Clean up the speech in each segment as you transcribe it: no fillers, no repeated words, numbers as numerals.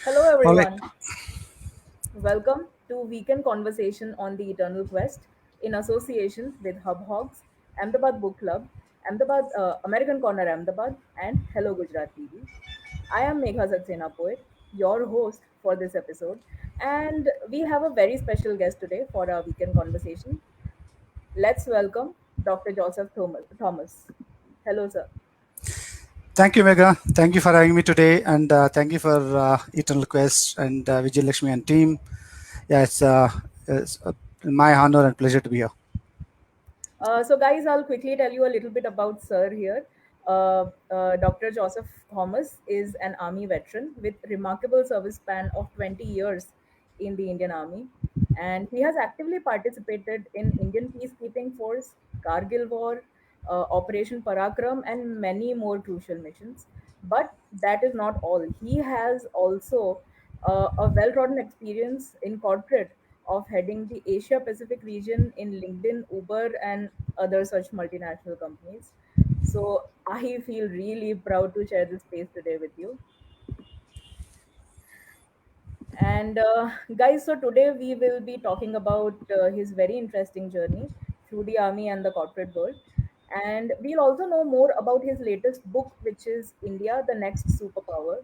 Hello, All right. everyone. Welcome to Weekend Conversation on the Eternal Quest in association with HubHawks, Ahmedabad Book Club, Ahmedabad American Corner Ahmedabad, and Hello Gujarat TV. I am Megha Saxena Poet, your host for this episode, and we have a very special guest today for our weekend conversation. Let's welcome Dr. Joseph Thomas. Hello, sir. Thank you, Mega. Thank you for having me today, and thank you for Eternal Quest and Vijay Lakshmi and team. Yeah, it's my honor and pleasure to be here. So, guys, I'll quickly tell you a little bit about Sir here. Dr. Joseph Thomas is an Army veteran with remarkable service span of 20 years in the Indian Army, and he has actively participated in Indian peacekeeping force, Kargil War, Operation Parakram, and many more crucial missions. But that is not all. He has also a well-trodden experience in corporate of heading the Asia Pacific region in LinkedIn, Uber, and other such multinational companies. So I feel really proud to share this space today with you. And guys, so today we will be talking about his very interesting journey through the army and the corporate world. And we'll also know more about his latest book, which is India, the Next Superpower.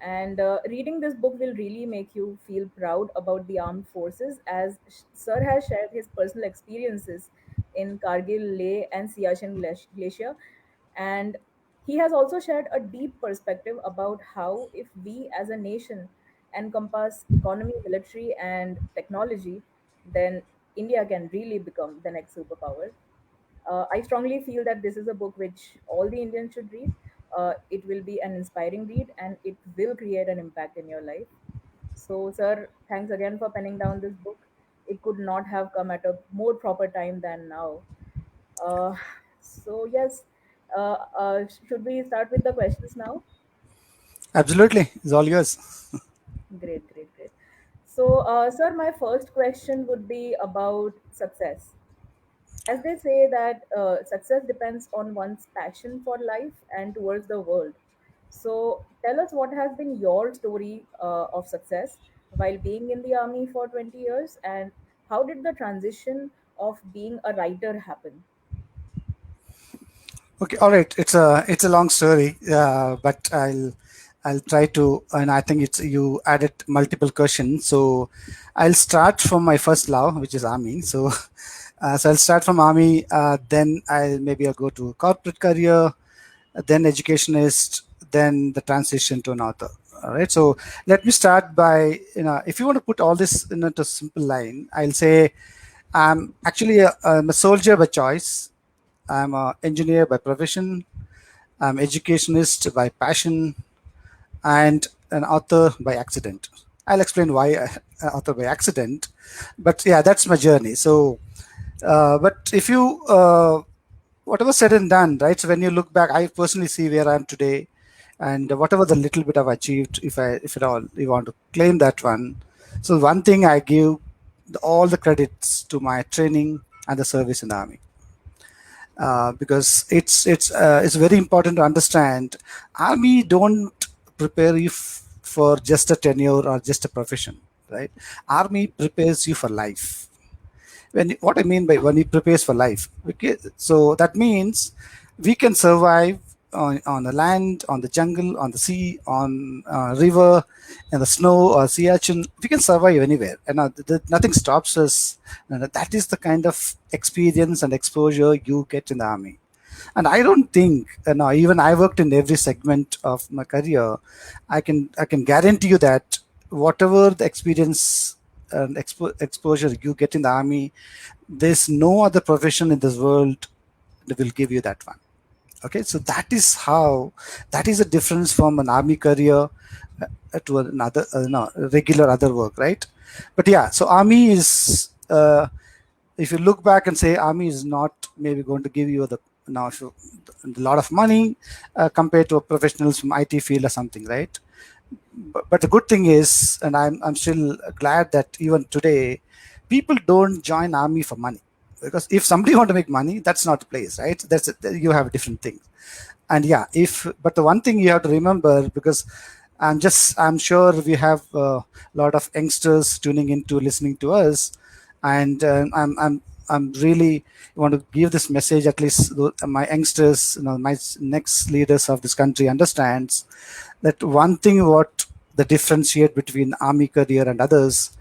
And reading this book will really make you feel proud about the armed forces, as Sir has shared his personal experiences in Kargil, Leh, and Siachen Glacier. And he has also shared a deep perspective about how, if we as a nation encompass economy, military, and technology, then India can really become the next superpower. I strongly feel that this is a book which all the Indians should read. It will be an inspiring read and it will create an impact in your life. So, sir, thanks again for penning down this book. It could not have come at a more proper time than now. Uh, yes, should we start with the questions now? Absolutely, it's all yours. Great, great, great. So, sir, my first question would be about success. As they say that success depends on one's passion for life and towards the world. So tell us, what has been your story of success while being in the army for 20 years, and how did the transition of being a writer happen? Okay, all right. It's a long story, but I'll try to. And I think it's you added multiple questions, so I'll start from my first love, which is army. So, so I'll start from army. Then I'll go to corporate career, then educationist, then the transition to an author. All right. So let me start by if you want to put all this in a simple line, I'll say I'm a soldier by choice. I'm an engineer by profession. I'm educationist by passion and an author by accident. I'll explain why author by accident, but yeah, that's my journey. So, but if you whatever said and done, right? So when you look back, I personally see where I am today, and whatever the little bit I've achieved, if at all you want to claim that one. So one thing I give all the credits to my training and the service in the army, because it's very important to understand army don't prepare you for just a tenure or just a profession, right? Army prepares you for life. What I mean by when it prepares for life, okay, so that means we can survive on the land, on the jungle, on the sea, on river, in the snow or sea urchin. We can survive anywhere, and nothing stops us. And that is the kind of experience and exposure you get in the army. And I don't think, even I worked in every segment of my career. I can guarantee you that whatever the experience and exposure you get in the army, there's no other profession in this world that will give you that one. Okay, so that is a difference from an army career to another no, regular other work, right? But yeah, so army is if you look back and say army is not maybe going to give you the now if you, a lot of money compared to professionals from IT field or something, right? But the good thing is, and I'm still glad that even today, people don't join army for money, because if somebody want to make money, that's not the place, right? You have different things. And yeah, if but the one thing you have to remember, because I'm sure we have a lot of youngsters tuning into listening to us, and I'm really want to give this message, at least my youngsters, my next leaders of this country understands that one thing what the differentiate between army career and others,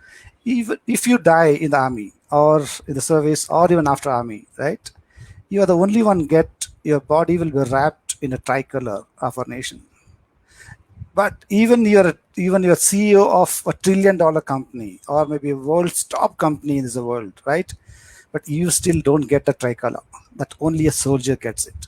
even if you die in the army or in the service or even after army, right, you are the only one get your body will be wrapped in a tricolor of our nation. But even your CEO of $1 trillion company, or maybe a world's top company in the world, right? But you still don't get the tricolor. That only a soldier gets it,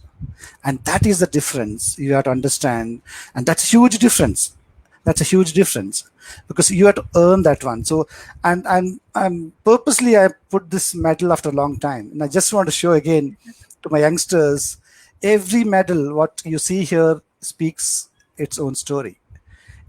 and that is the difference you have to understand, and that's a huge difference. That's a huge difference because you have to earn that one. So, and I'm purposely I put this medal after a long time, and I just want to show again to my youngsters, every medal what you see here speaks its own story.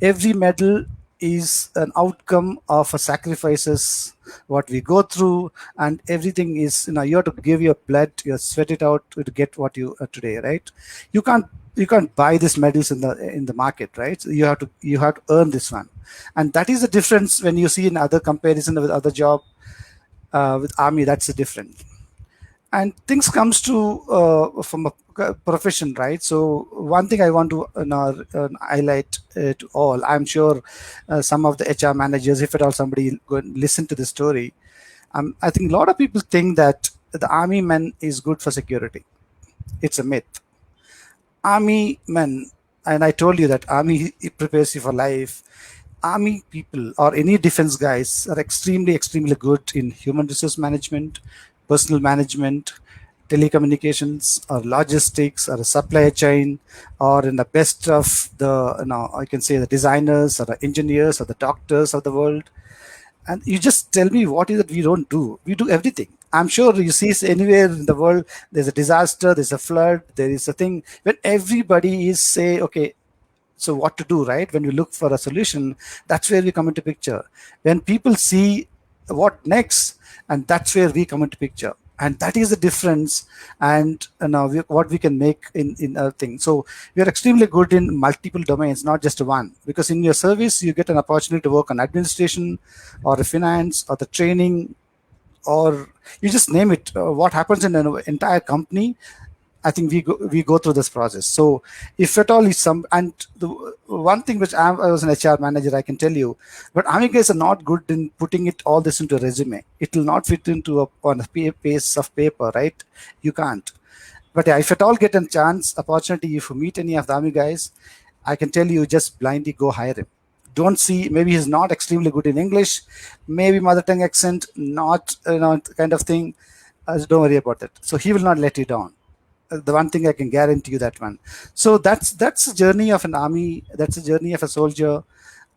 Every medal is an outcome of a sacrifices what we go through, and everything is, you have to give your blood, you sweat it out to get what you are today, right? You can't buy these medals in the market, right? So you have to earn this one, and that is the difference when you see in other comparison with other job. With army, that's the difference. And things comes to from a profession, right? So one thing I want to highlight to all, I'm sure some of the HR managers, if at all somebody go and listen to the story, I think a lot of people think that the army man is good for security. It's a myth. Army men, and I told you that army it prepares you for life. Army people or any defense guys are extremely good in human resource management, personal management, telecommunications, or logistics, or a supply chain, or in the best of the, I can say, the designers or the engineers or the doctors of the world. And you just tell me what is it we don't do. We do everything. I'm sure you see anywhere in the world there's a disaster, there's a flood, there is a thing when everybody is say, okay, so what to do, right? When we look for a solution, that's where we come into picture. When people see what next, and that's where we come into picture, and that is the difference. And now what we can make in other things. So we are extremely good in multiple domains, not just one, because in your service you get an opportunity to work on administration or the finance or the training, or you just name it, what happens in an entire company. I think we go through this process. So if at all is some, and the one thing which I was an HR manager, I can tell you, but army guys are not good in putting it all this into a resume. It will not fit into on a piece of paper, right? You can't. But yeah, if at all get a chance, opportunity, if you meet any of the army guys, I can tell you, just blindly go hire him. Don't see, maybe he's not extremely good in English, maybe mother tongue accent, not kind of thing. Don't worry about it. So he will not let you down. The one thing I can guarantee you, that one. So that's a journey of an army. That's a journey of a soldier.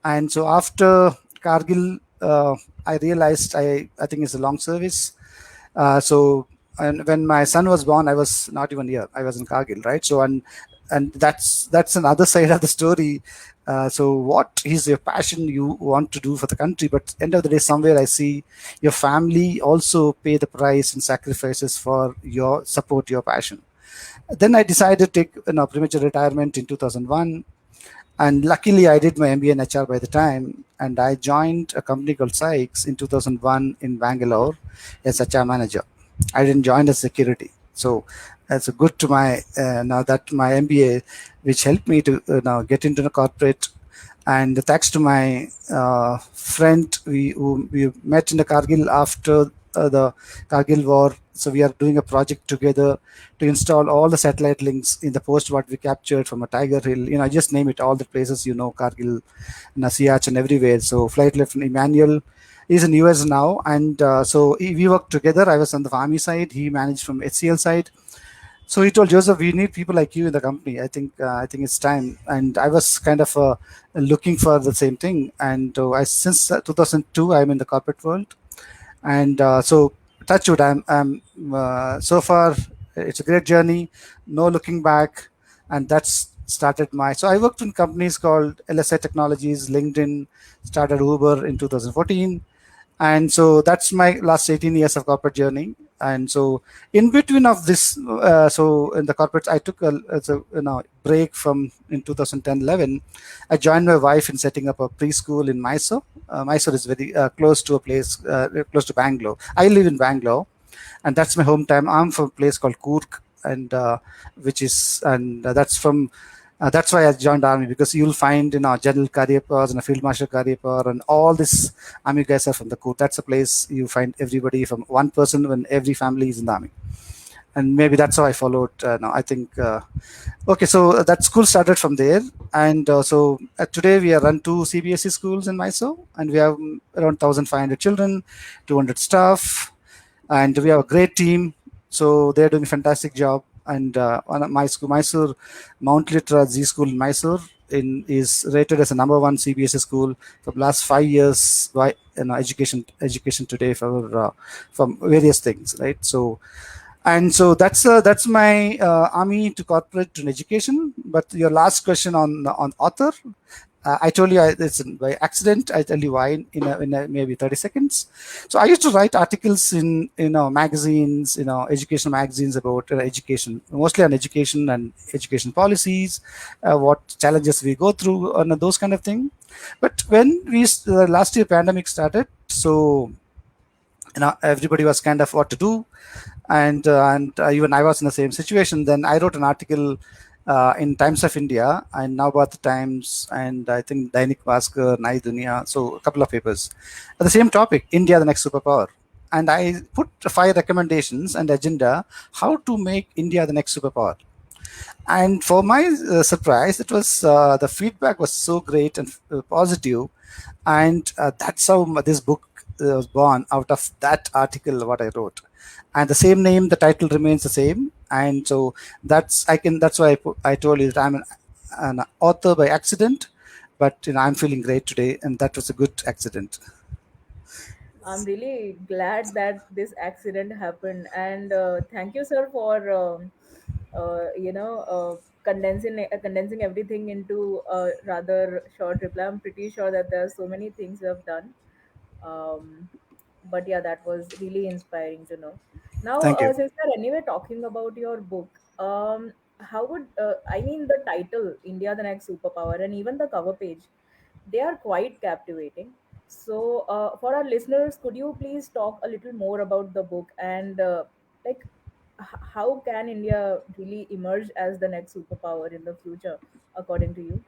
And so after Kargil, I realized I think it's a long service. So, and when my son was born, I was not even here. I was in Kargil, right? So, and that's another side of the story. So what is your passion you want to do for the country? But end of the day, somewhere I see your family also pay the price and sacrifices for your support, your passion. Then I decided to take premature retirement in 2001, and luckily I did my MBA in HR by the time, and I joined a company called Sykes in 2001 in Bangalore as HR manager. I didn't join as security, so that's a good to my now that my MBA, which helped me to now get into the corporate. And thanks to my friend, we met in the Kargil after the Kargil war. So we are doing a project together to install all the satellite links in the post what we captured from a Tiger Hill. Just name it, all the places, Kargil, Nasiach, and everywhere. So flight lieutenant Emmanuel is in US now, and so we worked together. I was on the army side, he managed from HCL side. So he told Joseph, we need people like you in the company. I think it's time. And I was kind of looking for the same thing. And I since 2002, I'm in the corporate world. And so touch wood, I'm so far it's a great journey, no looking back. And that's started my, so I worked in companies called LSI Technologies, LinkedIn, started Uber in 2014. And so that's my last 18 years of corporate journey. And so in between of this, so in the corporate, I took a break from in 2010-11. I joined my wife in setting up a preschool in Mysore. Mysore is very close to a place close to Bangalore. I live in Bangalore, and that's my hometown. I'm from a place called Kurk, and which is and that's from that's why I joined army, because you'll find General Karyapars and a Field Marshal Karyapar and all this army guys are from the Kurk. That's a place you find everybody from one person when every family is in the army, and maybe that's how I followed. Now I think okay, so that school started from there, and today we are run two CBSE schools in Mysore, and we have around 1,500 children, 200 staff, and we have a great team. So they're doing a fantastic job. And one of my school, Mysore Mount Litra Z School in Mysore, is rated as a number one CBSE school for the last 5 years by education today from various things, right? So and so that's my army to corporate to education. But your last question on author, I told you it's by accident. I tell you why in maybe 30 seconds. So I used to write articles in magazines, educational magazines about education, mostly on education and education policies, what challenges we go through, and those kind of thing. But when last year pandemic started, so everybody was kind of what to do, and even I was in the same situation. Then I wrote an article in Times of India and Now About the Times, and I think Dainik Bhaskar, Nai Dunia, so a couple of papers. The same topic, India, the next superpower. And I put 5 recommendations and agenda how to make India the next superpower. And for my surprise, it was the feedback was so great and positive, and that's how this book was born out of that article what I wrote. And the same name, the title remains the same, and so that's why I told you that I'm an author by accident, but I'm feeling great today, and that was a good accident. I'm really glad that this accident happened, and thank you, sir, for condensing everything into a rather short reply. I'm pretty sure that there are so many things you have done. Um, but yeah, that was really inspiring to know. Now, Thank you. since we're anyway talking about your book, how would I mean the title "India: The Next Superpower" and even the cover page? They are quite captivating. So, for our listeners, could you please talk a little more about the book and like how can India really emerge as the next superpower in the future, according to you?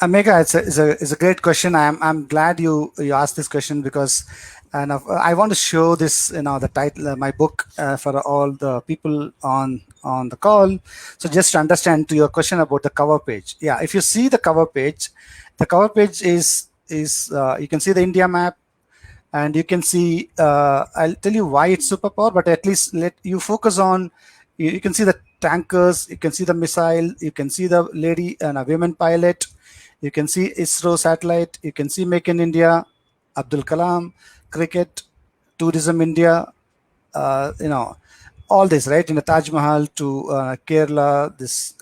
Mega, it's a great question. I'm glad you asked this question, because and I want to show this, the title my book for all the people on the call. So just to understand to your question about the cover page, yeah, if you see the cover page is you can see the India map, and you can see I'll tell you why it's superpower, but at least let you focus on you can see the tankers, you can see the missile, you can see the lady and a women pilot, you can see ISRO satellite, you can see Make in India, Abdul Kalam, cricket, tourism India, you know, all this, right? In the Taj Mahal to Kerala, this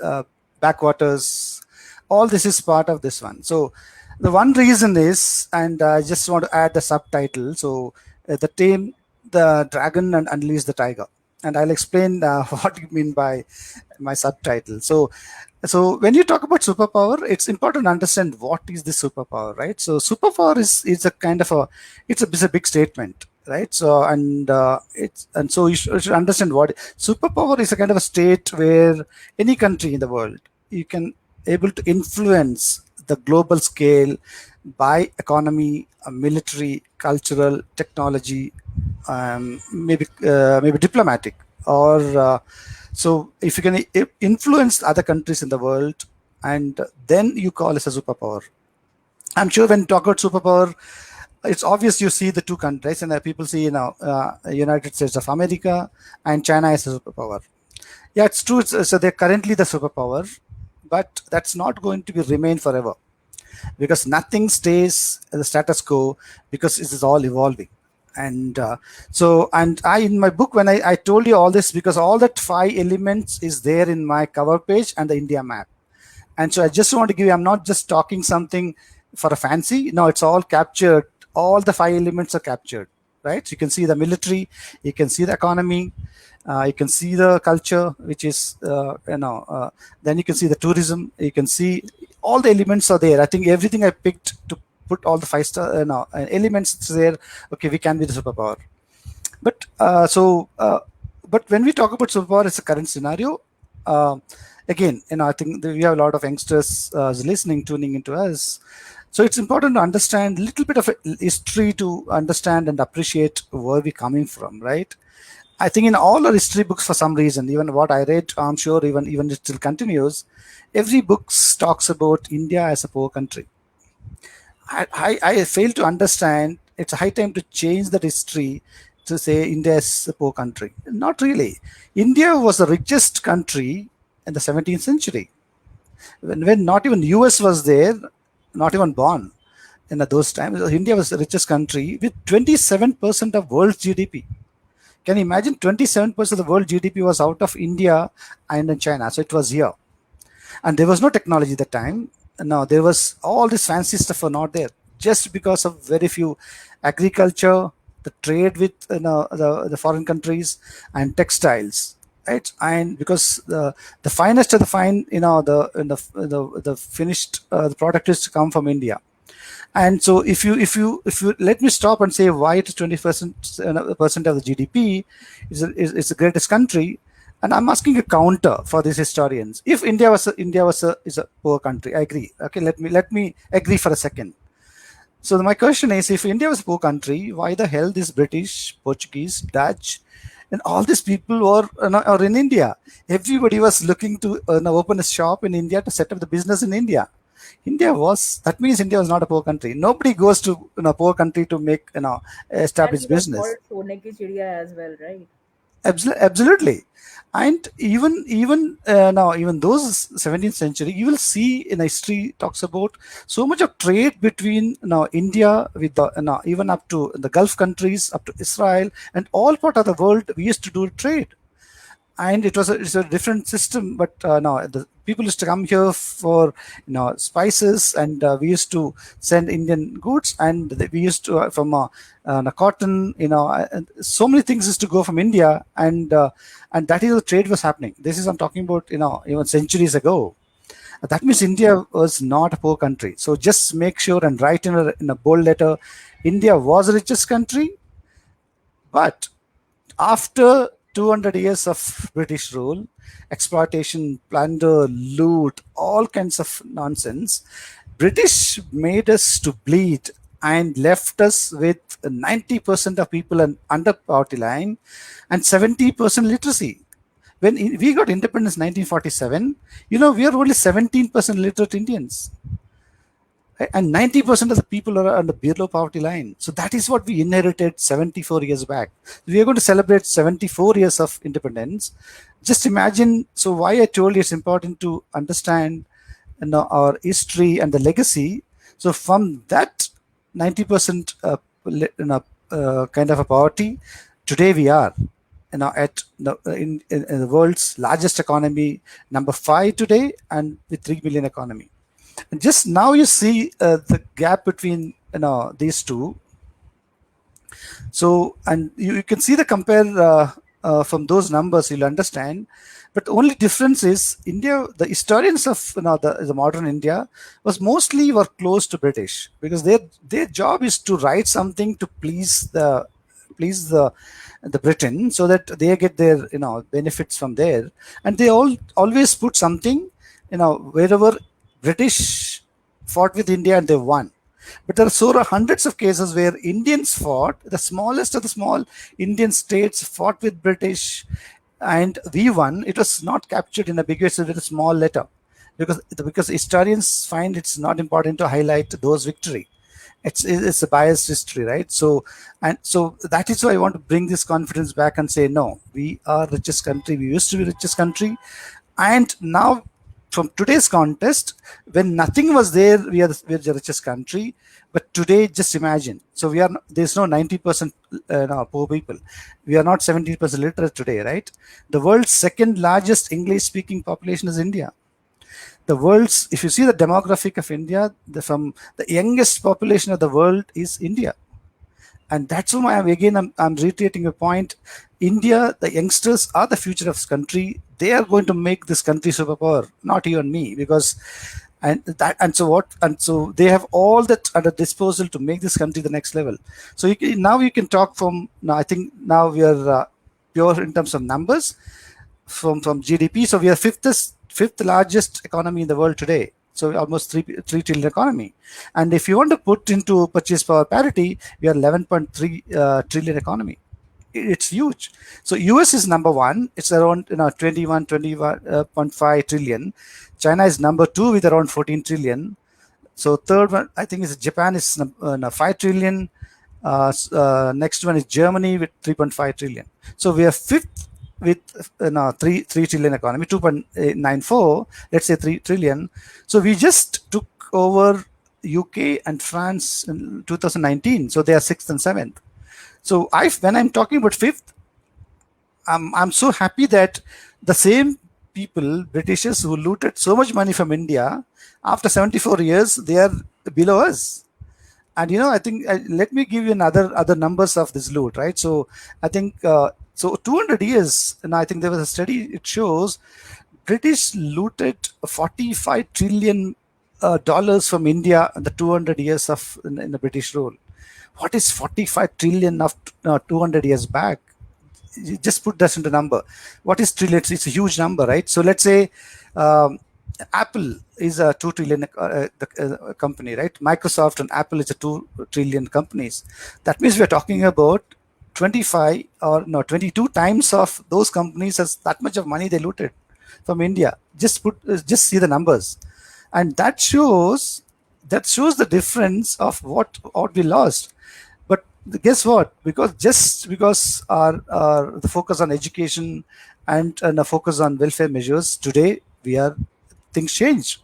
backwaters, all this is part of this one. So the one reason is, and I just want to add the subtitle. So the theme, the dragon and unleash the tiger, and I'll explain what you mean by my subtitle. So when you talk about superpower, it's important to understand what is the superpower, right? So superpower is a kind of it's a big statement, right? So and so you should understand what superpower is. A kind of a state where any country in the world you can able to influence the global scale by economy, military, cultural, technology, maybe diplomatic, or so if you can influence other countries in the world, and then you call it a superpower. I'm sure when you talk about superpower, it's obvious you see the two countries, and people see United States of America and China as a superpower. Yeah, it's true. So they're currently the superpower, but that's not going to be remain forever, because nothing stays the status quo, because it is all evolving. And and I in my book, when I told you all this, because all that 5 elements is there in my cover page and the India map. And so I just want to give you, I'm not just talking something for a fancy, no, it's all captured all the five elements are captured, right? You can see the military, you can see the economy, you can see the culture, which is then you can see the tourism, you can see all the elements are there. I think everything I picked to put all the five star elements there. Okay, we can be the superpower. But but when we talk about superpower, it's a current scenario. Uh, Again, I think that we have a lot of youngsters listening, tuning into us. So it's important to understand a little bit of history to understand and appreciate where we're coming from, right? I think in all our history books, for some reason, even what I read, I'm sure even it still continues. Every book talks about India as a poor country. I fail to understand. It's high time to change that history to say India is a poor country. Not really. India was the richest country in the 17th century when not even US was there, not even born in those times. India was the richest country with 27% of world's GDP. Can you imagine 27% of the world GDP was out of India and in China? So it was here. And there was no technology at the time. No, there was all this fancy stuff were not there just because of very few agriculture, the trade with the foreign countries, and textiles, right? And because the finest of the fine, the finished the product is to come from India. And so if you let me stop and say why it is 20% percent of the GDP is the greatest country, and I'm asking a counter for these historians. If India is a poor country, I agree. Okay, let me agree for a second. So my question is, if India was a poor country, why the hell these British, Portuguese, Dutch, and all these people are in India? Everybody was looking to open a shop in India to set up the business in India. That means India was not a poor country. Nobody goes to poor country to make And establish he was business. called Sone ki Chidiya as well, right? Absolutely. And even those 17th century, you will see in history talks about so much of trade between India with the even up to the Gulf countries, up to Israel, and all part of the world. We used to do trade, and it's a different system. But no, the people used to come here for spices, and we used to send Indian goods, and we used to from cotton, and so many things used to go from India, and that is the trade was happening. This is I'm talking about even centuries ago. That means India was not a poor country. So just make sure and write in a bold letter, India was the richest country, but after 200 years of British rule, exploitation, plunder, loot, all kinds of nonsense, British made us to bleed and left us with 90% of people under poverty line and 70% literacy. When we got independence in 1947, we are only 17% literate Indians, and 90% of the people are on the below poverty line. So that is what we inherited 74 years back. We are going to celebrate 74 years of independence. Just imagine. So why I told you it's important to understand our history and the legacy. So from that 90% kind of a poverty, today we are at in the world's largest economy, number 5 today, and with 3 billion economy. And just now you see the gap between these two. So, and you can see the compare from those numbers, you'll understand. But the only difference is India, the historians of the modern India was mostly were close to British, because their job is to write something to please the Britain, so that they get their benefits from there, and they always put something wherever British fought with India and they won. But there are hundreds of cases where Indians fought, the smallest of the small Indian states fought with British, and we won. It was not captured in a big way, so with a small letter, because historians find it's not important to highlight those victory. It's a biased history, right? So that is why I want to bring this confidence back and say, no, we are richest country. We used to be richest country, and now from today's contest, when nothing was there, we're the richest country. But today, just imagine. So there's no 90% poor people. We are not 70% literate today, right? The world's second largest English-speaking population is India. If you see the demographic of India, from the youngest population of the world is India. And that's why I'm reiterating a point. India, the youngsters are the future of this country. They are going to make this country superpower, not you and me, because and so they have all that at a disposal to make this country the next level. So now you can talk from now. I think now we are pure in terms of numbers from GDP. So we are fifth largest economy in the world today. So almost 3 trillion economy. And if you want to put into purchase power parity, we are 11.3 trillion economy. It's huge. So US is number one. It's around 21.5 trillion. China is number two with around 14 trillion. So third one, I think, is Japan is 5 trillion. Next one is Germany with 3.5 trillion. So we are fifth with 3 trillion economy, 2.94, let's say 3 trillion. So we just took over UK and France in 2019. So they are sixth and seventh. So when I'm talking about fifth, I'm so happy that the same people, Britishers, who looted so much money from India, after 74 years, they are below us. And I think let me give you another other numbers of this loot, right? So I think 200 years, and I think there was a study. It shows British looted 45 trillion dollars from India in the 200 years of in the British rule. What is 45 trillion of 200 years back? You just put this into number. What is trillion? It's a huge number, right? So let's say um, Apple is a 2 trillion company, right? Microsoft and Apple is a 2 trillion companies. That means we're talking about 25 or no 22 times of those companies as that much of money they looted from India. Just see the numbers, and that shows the difference of what we lost. But guess what? Because our the focus on education and the focus on welfare measures today, we are things change.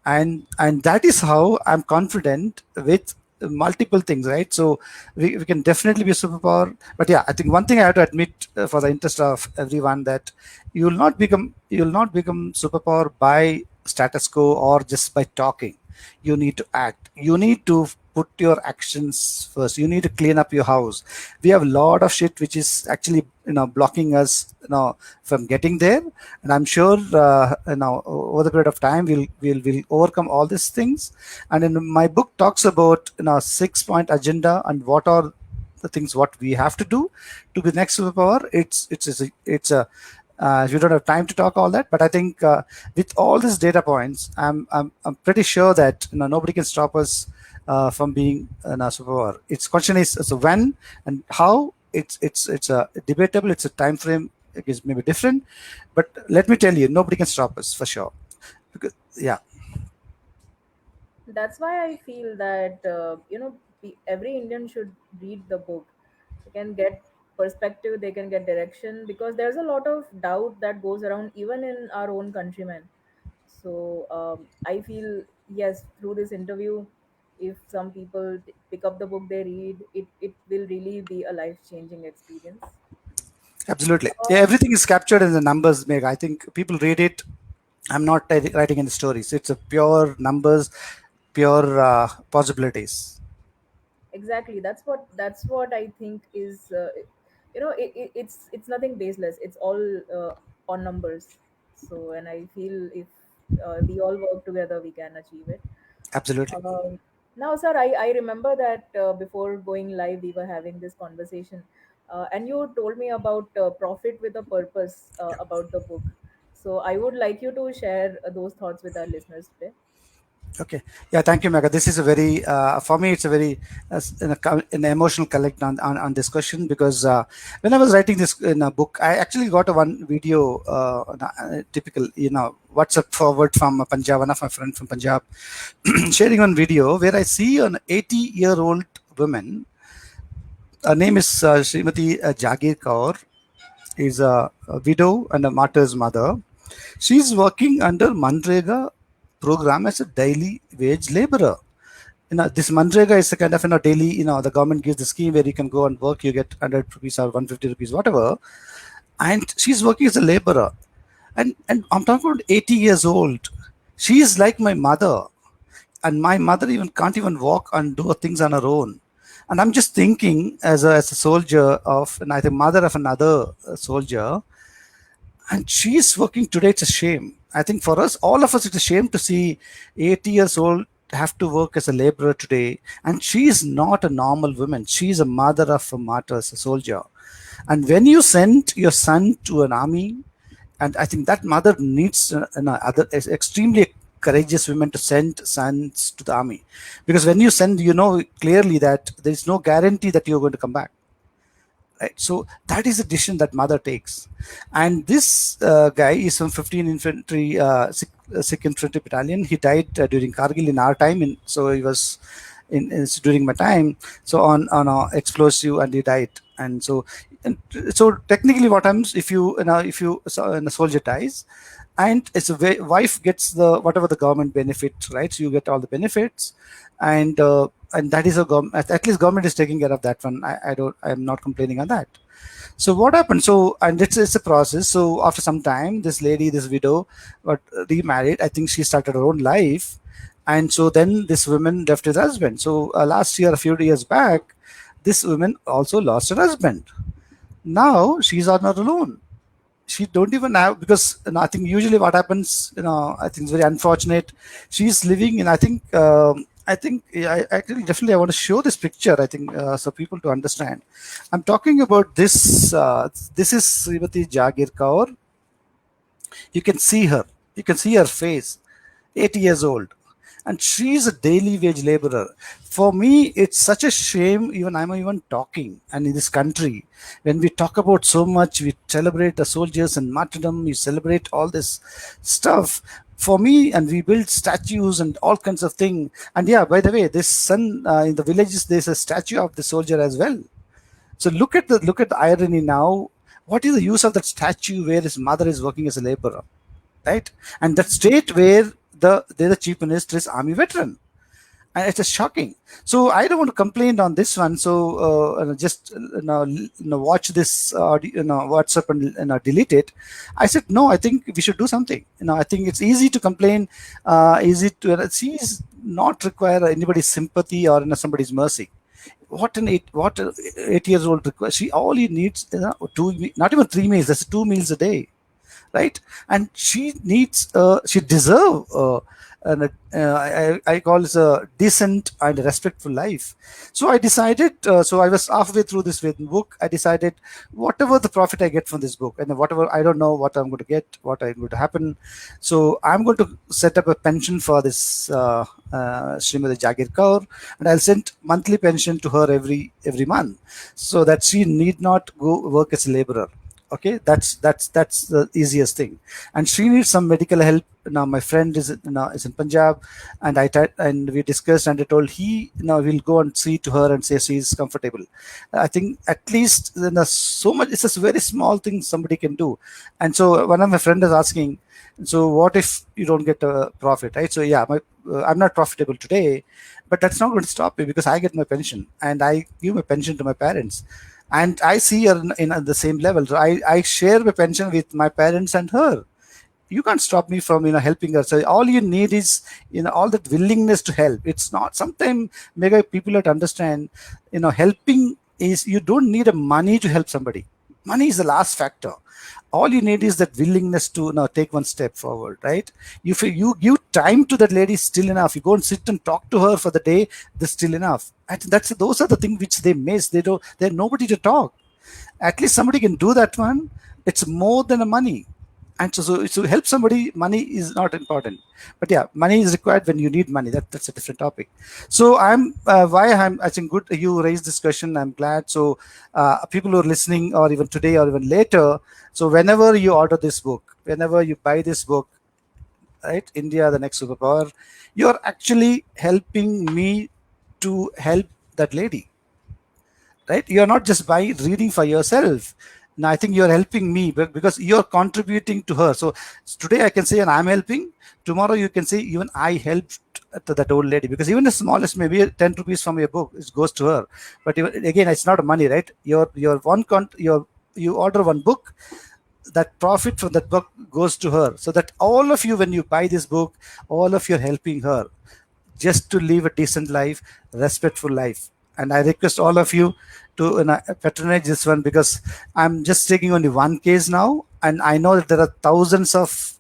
And that is how I'm confident with multiple things, right? So we can definitely be a superpower. But yeah, I think one thing I have to admit, for the interest of everyone, that you will not become superpower by status quo or just by talking. You need to act. You need to put your actions first. You need to clean up your house. We have a lot of shit which is actually blocking us from getting there. And I'm sure over the period of time we'll overcome all these things. And in my book talks about 6-point agenda and what are the things what we have to do to be the next superpower. We don't have time to talk all that, but I think with all these data points, I'm pretty sure that nobody can stop us from being a superpower. Its question is, so when and how. It's a debatable. It's a time frame is maybe different, but let me tell you, nobody can stop us for sure. Because yeah, That's why I feel that every Indian should read the book. They can get perspective, they can get direction, because there's a lot of doubt that goes around even in our own countrymen. So I feel, yes, through this interview, if some people pick up the book, they read it, it will really be a life changing experience. absolutely. Yeah, Uh, everything is captured in the numbers, Meg. I think people read it. I'm not writing any stories. It's a pure numbers, pure possibilities. exactly, that's what I think is it's nothing baseless, it's all on numbers. So, and I feel if we all work together, we can achieve it. Absolutely. um, Now, sir, I remember that before going live we were having this conversation, and you told me about profit with a purpose, about the book. So I would like you to share those thoughts with our listeners today. Okay. Yeah. Thank you, Mega. This is a very, for me, it's a very an emotional collect on this question, because when I was writing this in a book, I actually got a one video, typical, WhatsApp forward from Punjab, one of my friend from Punjab, sharing one video where I see an 80-year-old woman. Her name is Srimati Jagir Kaur. Is a widow and a martyr's mother. She's working under Manrega program as a daily wage laborer. This Manrega is a kind of daily. The government gives the scheme where you can go and work. You get 100 rupees or 150 rupees, whatever. And she's working as a laborer. And I'm talking about 80 years old. She is like my mother, and my mother even can't even walk and do things on her own. And I'm just thinking, as a soldier of, and I think mother of another soldier, and she's working today. It's a shame. I think for us, all of us, it's a shame to see 80 years old have to work as a laborer today. And she is not a normal woman. She's a mother of a martyrs, a soldier. And when you send your son to an army, and I think that mother needs other extremely courageous women to send sons to the army, because when you send, you know clearly that there is no guarantee that you're going to come back, right? So that is a decision that mother takes. And this guy is from 15 infantry Sikh infantry battalion. He died during Kargil in our time, so he was during my time, so on a explosive, and he died. And so, and so technically what happens if you so, and a soldier dies, and it's a wife gets the whatever the government benefit, right? So you get all the benefits. And that is a government, at least government is taking care of that one. I'm not complaining on that. So what happened? So, and it's a process. So after some time, this lady, this widow, got remarried. I think she started her own life, and so then this woman left his husband. So last year, a few years back, this woman also lost her husband. Now she's on her own. She don't even have, because I think usually what happens, I think it's very unfortunate. She's living in, I actually definitely I want to show this picture. I think so people to understand. I'm talking about this. This is Srimati Jagir Kaur. You can see her. You can see her face. 80 years old, and she's a daily wage laborer. For me, it's such a shame. Even I'm even talking, and in this country, when we talk about so much, we celebrate the soldiers and martyrdom. We celebrate all this stuff. For me, and we build statues and all kinds of things. And yeah, by the way, this son in the villages, there's a statue of the soldier as well. So look at the irony now. What is the use of that statue where his mother is working as a laborer, right? And that state where the chief minister is army veteran, and it's just shocking. So I don't want to complain on this one. So just watch this WhatsApp and delete it. I said no. I think we should do something. I think it's easy to complain, easy to see not require anybody's sympathy or somebody's mercy. What a 8 years old requires. She all he needs not even 3 meals. That's 2 meals a day, right? And she needs she deserve I call it a decent and respectful life. So I decided, so I was halfway through this book. I decided whatever the profit I get from this book, and whatever, I don't know what I'm going to get, what I'm going to happen. So I'm going to set up a pension for this Srimati Jagir Kaur, and I'll send monthly pension to her every month, so that she need not go work as a laborer. Okay, that's the easiest thing. And she needs some medical help. Now my friend is in Punjab, and and we discussed, and I told he will go and see to her and say she's comfortable. I think at least so much. It's a very small thing somebody can do. And so one of my friend is asking, so what if you don't get a profit, right? So yeah, I'm not profitable today, but that's not going to stop me, because I get my pension and I give my pension to my parents, and I see her in the same level. So I share my pension with my parents and her. You can't stop me from helping her. So all you need is all that willingness to help. It's not, sometimes mega people have to understand, helping is, you don't need a money to help somebody. Money is the last factor. All you need is that willingness to take one step forward, right? If you give time to that lady, still enough. You go and sit and talk to her for the day, that's still enough. And those are the things which they miss. They're nobody to talk. At least somebody can do that one. It's more than a money. And so to help somebody, money is not important. But yeah, money is required when you need money. That's a different topic. So I think good you raised this question. I'm glad. So people who are listening, or even today or even later, so whenever you order this book, whenever you buy this book, right, India, the next superpower, you're actually helping me to help that lady, right? You're not just by reading for yourself. Now I think you're helping me, because you're contributing to her. So today I can say, and I'm helping. Tomorrow you can say, even I helped to that old lady, because even the smallest, maybe 10 rupees from your book, it goes to her. But again, it's not money, right? You order one book, that profit from that book goes to her. So that all of you, when you buy this book, all of you are helping her just to live a decent life, respectful life. and I request all of you to patronize this one, because I'm just taking only one case now, and I know that there are thousands of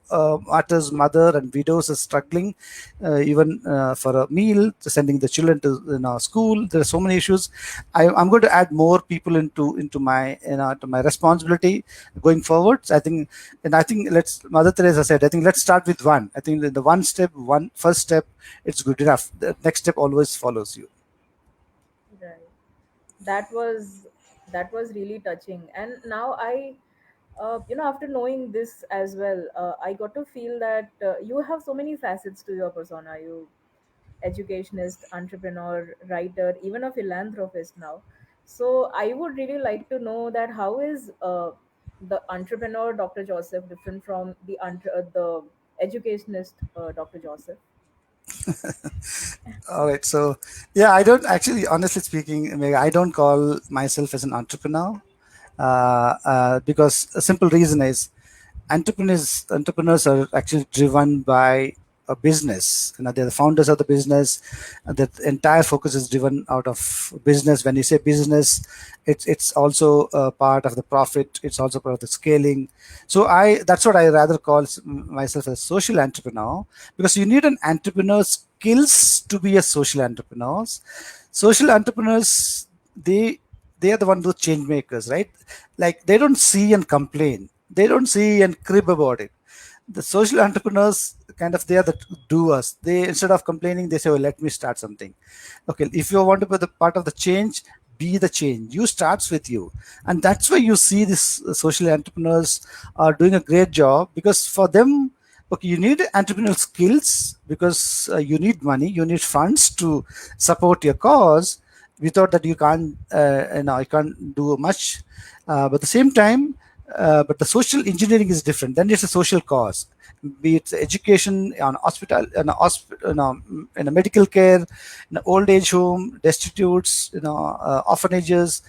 martyrs, mother and widows are struggling, even for a meal, sending the children to school. There are so many issues. I'm going to add more people into my to my responsibility going forward. So I think let's, Mother Teresa said, I think let's start with one. I think the one first step, it's good enough. The next step always follows you. Right. That was that was really touching. And now after knowing this as well, I got to feel that you have so many facets to your persona. You educationist, entrepreneur, writer, even a philanthropist now. So I would really like to know that how is the entrepreneur Dr. Joseph different from the educationist Dr. Joseph? All right. So, yeah, I don't actually, honestly speaking, Megha, I don't call myself as an entrepreneur, because a simple reason is entrepreneurs are actually driven by a business. They're the founders of the business. And the entire focus is driven out of business. When you say business, it's also a part of the profit. It's also part of the scaling. So I that's what I rather call myself a social entrepreneur, because you need an entrepreneur skills to be a social entrepreneur. Social entrepreneurs, they are the ones who change makers, right? Like, they don't see and complain, they don't see and crib about it. The social entrepreneurs, kind of, they are the doers. They, instead of complaining, they say, well, let me start something. Okay, if you want to be the part of the change, be the change. You starts with you. And that's why you see this social entrepreneurs are doing a great job, because for them, okay, you need entrepreneurial skills, because you need money, you need funds to support your cause. Without that, you can't you can't do much. But at the same time, but the social engineering is different. Then it's a social cause, be it education on hospital, in a medical care, in an old age home, destitutes, orphanages,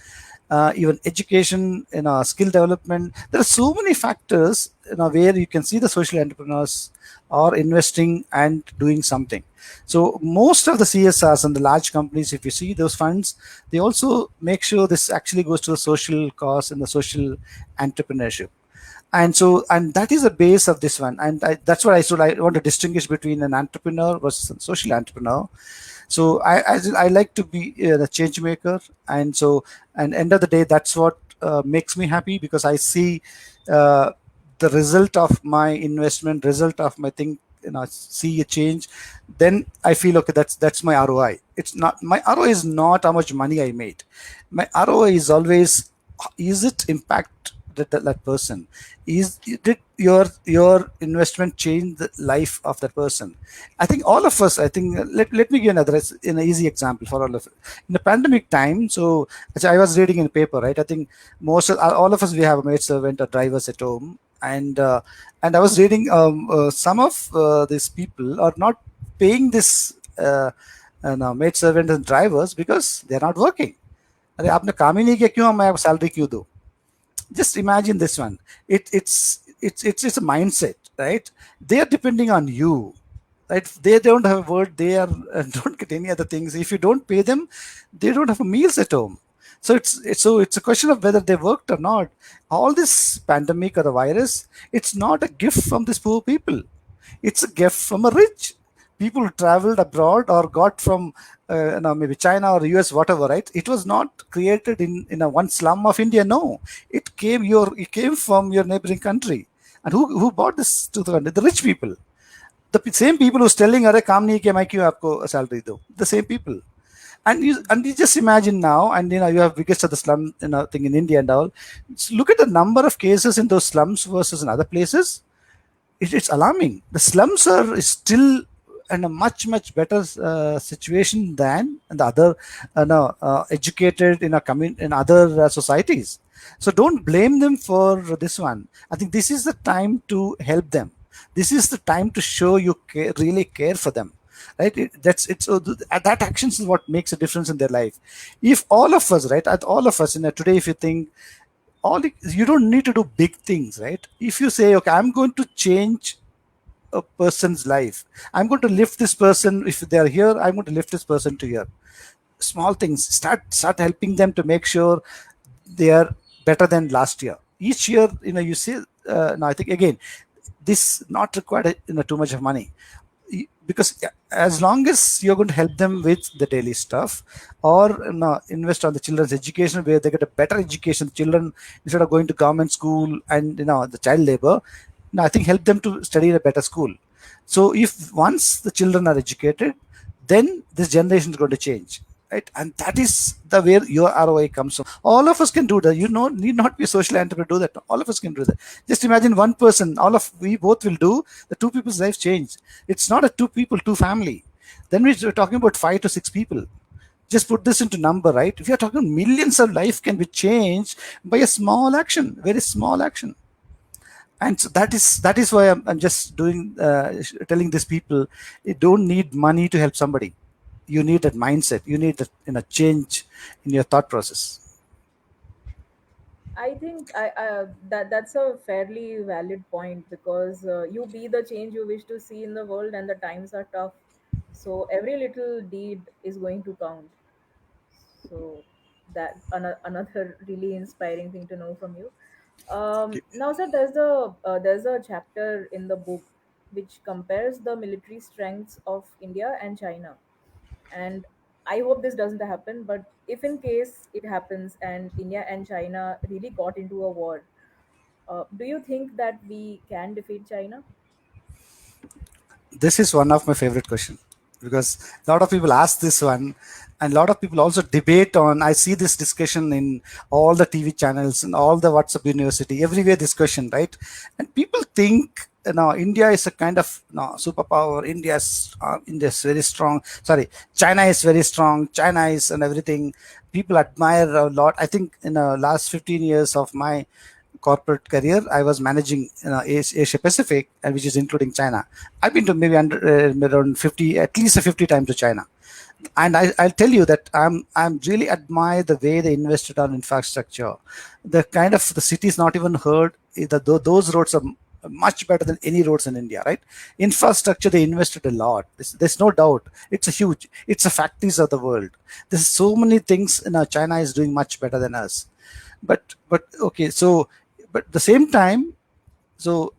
even education, skill development. There are so many factors, where you can see the social entrepreneurs are investing and doing something. So most of the CSRs and the large companies, if you see those funds, they also make sure this actually goes to the social cause and the social entrepreneurship. And that is the base of this one. And that's what I want to distinguish between an entrepreneur versus a social entrepreneur. So I like to be a change maker. And so, and end of the day, that's what makes me happy, because I see uh, the result of my investment, result of my thing, see a change. Then I feel, okay, that's my ROI. It's not, my ROI is not how much money I made. My ROI is always, is it impact that person, did your investment change the life of that person? I think all of us, I think, let me give another, an easy example for all of it. In the pandemic time, so I was reading in the paper, right? I think all of us, we have a maid servant or drivers at home. And I was reading, some of these people are not paying this maid servant and drivers, because they're not working. अरे आपने काम ही नहीं किया, क्यों मैं salary क्यों दूं? Just imagine this one. It's a mindset, right? They are depending on you, right? They don't have a word, they are don't get any other things. If you don't pay them, they don't have meals at home. So it's a question of whether they worked or not. All this pandemic or the virus, it's not a gift from these poor people, it's a gift from a rich people who traveled abroad or got from maybe China or US, whatever, right? It was not created in a one slum of India. No, it came from your neighboring country. And who bought this to the country? The rich people, the same people who's telling, "अरे काम नहीं किया, मैं क्यों आपको salary दो?" The same people. And you just imagine now, and you have biggest of the slum thing in India and all. Look at the number of cases in those slums versus in other places. It's alarming. The slums are still in a much better situation than the other no, educated in other societies. So don't blame them for this one. I think this is the time to help them. This is the time to show you really care for them, right? That actions is what makes a difference in their life. If all of us, right, at all of us, today, if you think, you don't need to do big things, right? If you say, okay, I'm going to change a person's life, I'm going to lift this person. If they're here, I'm going to lift this person to here. small things. Start helping them to make sure they are better than last year. Each year, you see. No, I think again, this not required too much of money, because as long as you're going to help them with the daily stuff, or invest on the children's education where they get a better education, children, instead of going to government school and the child labor. I think help them to study in a better school. So if once the children are educated, then this generation is going to change, right? And that is the where your ROI comes from. All of us can do that. You know, need not be a social entrepreneur to do that. All of us can do that. Just imagine one person. All of we both will do. The two people's lives change. It's not a two people, two family. Then we're talking about 5 to 6 people. Just put this into number, right? If you're talking millions of life can be changed by a small action, very small action. And so that is why I'm just doing telling these people, you don't need money to help somebody. You need that mindset, you need that change in your thought process. I think that's a fairly valid point, because you be the change you wish to see in the world, and the times are tough. So every little deed is going to count. So that another really inspiring thing to know from you. Okay. Now, sir, there's a chapter in the book which compares the military strengths of India and China, and I hope this doesn't happen. But if in case it happens and India and China really got into a war, do you think that we can defeat China? This is one of my favorite question, because a lot of people ask this one, and a lot of people also debate on. I see this discussion in all the TV channels and all the WhatsApp university, everywhere this question, right? And people think India is a kind of superpower. India's very strong. Sorry, China is very strong. China is and everything. People admire a lot. I think in the last 15 years of my corporate career, I was managing Asia Pacific, and which is including China. I've been to maybe around 50, at least 50 times to China, and I'll tell you that I'm really admire the way they invested on infrastructure. The kind of the cities not even heard those roads are much better than any roads in India, right? Infrastructure, they invested a lot. There's no doubt. It's a huge. It's a factories of the world. There's so many things. China is doing much better than us. But okay, so but at the same time, so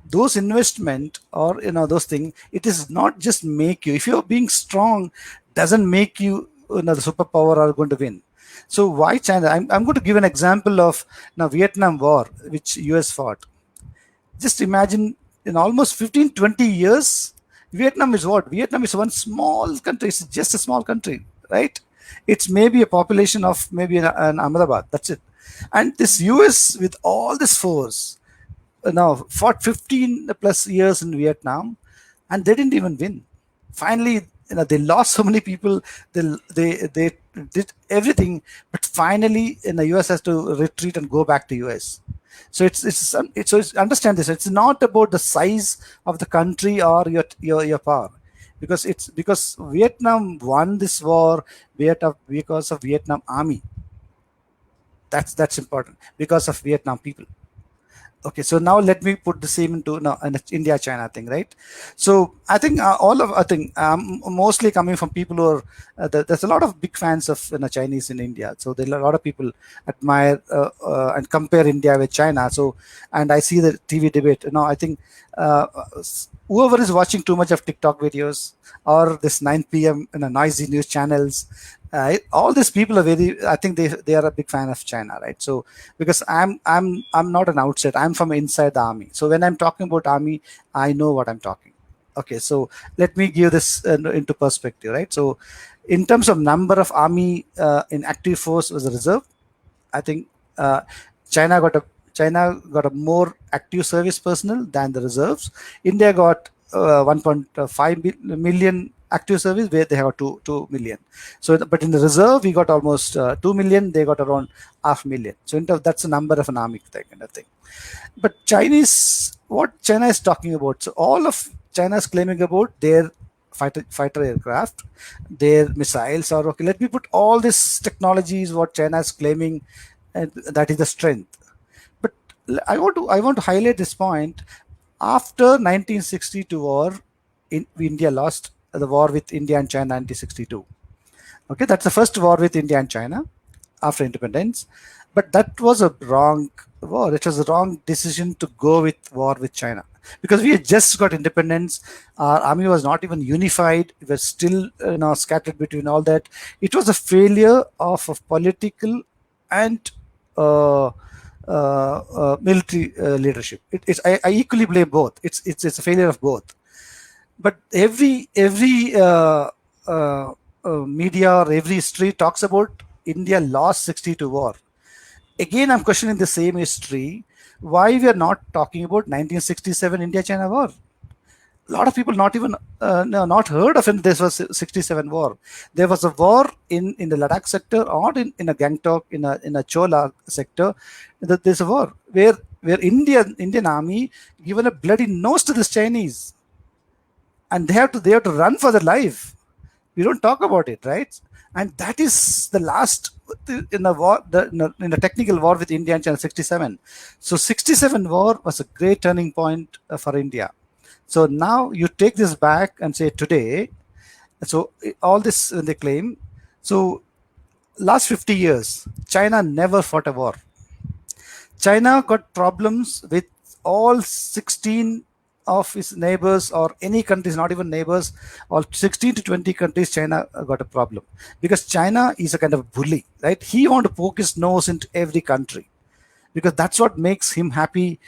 those investment, or those things, it is not just make you, if you're being strong, doesn't make you, the superpower are going to win. So why China? I'm going to give an example of now Vietnam War, which US fought. Just imagine, in almost 15-20 years, Vietnam is what? Vietnam is one small country. It's just a small country, right? It's maybe a population of maybe an Ahmedabad. That's it. And this US with all this force now fought 15 plus years in Vietnam, and they didn't even win. Finally, they lost so many people. They did everything, but finally, the US has to retreat and go back to US. So it's understand this. It's not about the size of the country or your power, because it's because Vietnam won this war because of Vietnam army. That's important, because of Vietnam people. Okay, so now let me put the same into now an India China thing, right? So I think I think mostly coming from people who are there's a lot of big fans of Chinese in India. So there are a lot of people admire and compare India with China. So, and I see the TV debate. I think uh, whoever is watching too much of TikTok videos or this 9 p.m. Noisy news channels, all these people are very. I think they are a big fan of China, right? So because I'm not an outsider. I'm from inside the army. So when I'm talking about army, I know what I'm talking. Okay, so let me give this into perspective, right? So in terms of number of army in active force was a reserve, I think uh, China got a China got a more active service personnel than the reserves. India got 1.5 million active service, where they have 2 million. So, but in the reserve, we got almost 2 million. They got around half million. So, that's the number of an army, that kind of thing. But Chinese, what China is talking about? So, all of China is claiming about their fighter aircraft, their missiles are okay. Let me put all this technologies what China is claiming, and that is the strength. But I want to highlight this point. After 1962 war, India lost the war with India and China 1962. Okay, that's the first war with India and China after independence. But that was a wrong war. It was a wrong decision to go with war with China because we had just got independence. Our army was not even unified. It was still scattered between all that. It was a failure of a political and uh, military leadership. I equally blame both. It's a failure of both. But every media or every history talks about India lost 62 war. Again, I'm questioning the same history. Why we are not talking about 1967 India China war? A lot of people not even no, not heard of it. This was 67 war. There was a war in the Ladakh sector or in a Gangtok in a Chola sector. There's a war where Indian army given a bloody nose to this Chinese, and they have to run for their life. We don't talk about it, right? And that is the last in the war, in a technical war with India and China, 67. So 67 war was a great turning point for India. So now you take this back and say today. So all this they claim. So last 50 years, China never fought a war. China got problems with all 16 of its neighbors or any countries, not even neighbors, all 16 to 20 countries, China got a problem because China is a kind of bully, right? He want to poke his nose into every country because that's what makes him happy.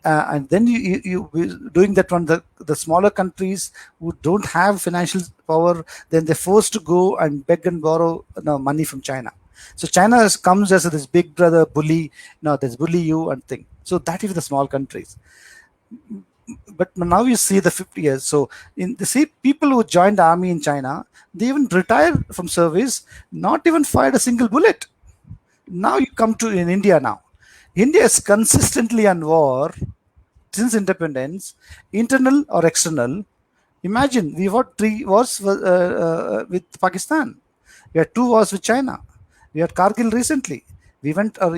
And then doing that one, the smaller countries who don't have financial power, then they're forced to go and beg and borrow money from China. So China comes as this big brother bully, this bully you and thing. So that is the small countries. But now you see the 50 years. So in the see people who joined the army in China, they even retired from service, not even fired a single bullet. Now you come to in India now. India is consistently on war since independence, internal or external. Imagine we fought three wars with Pakistan. We had two wars with China. We had Kargil recently. We went our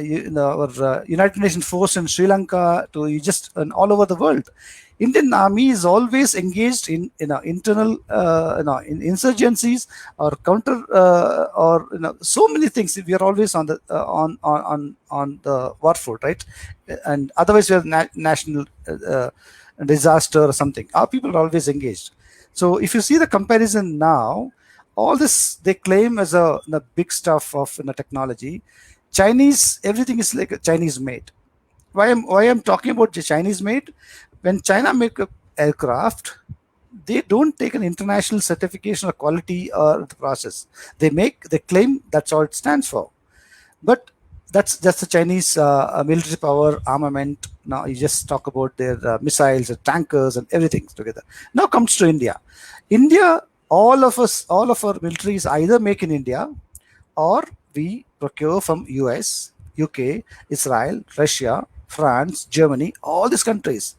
United Nations force in Sri Lanka to just all over the world. Indian army is always engaged in internal in insurgencies or counter or so many things. We are always on the on the war front, right? And otherwise we are national disaster or something. Our people are always engaged. So if you see the comparison now, all this they claim as a big stuff of technology. Chinese, everything is like a Chinese made. Why I'm talking about the Chinese made? When China make a aircraft, they don't take an international certification or quality or the process. They claim that's all it stands for. But that's the Chinese military power armament. Now you just talk about their missiles, tankers, and everything together. Now comes to India. India, all of our military is either make in India or we procure from US, UK, Israel, Russia, France, Germany, all these countries.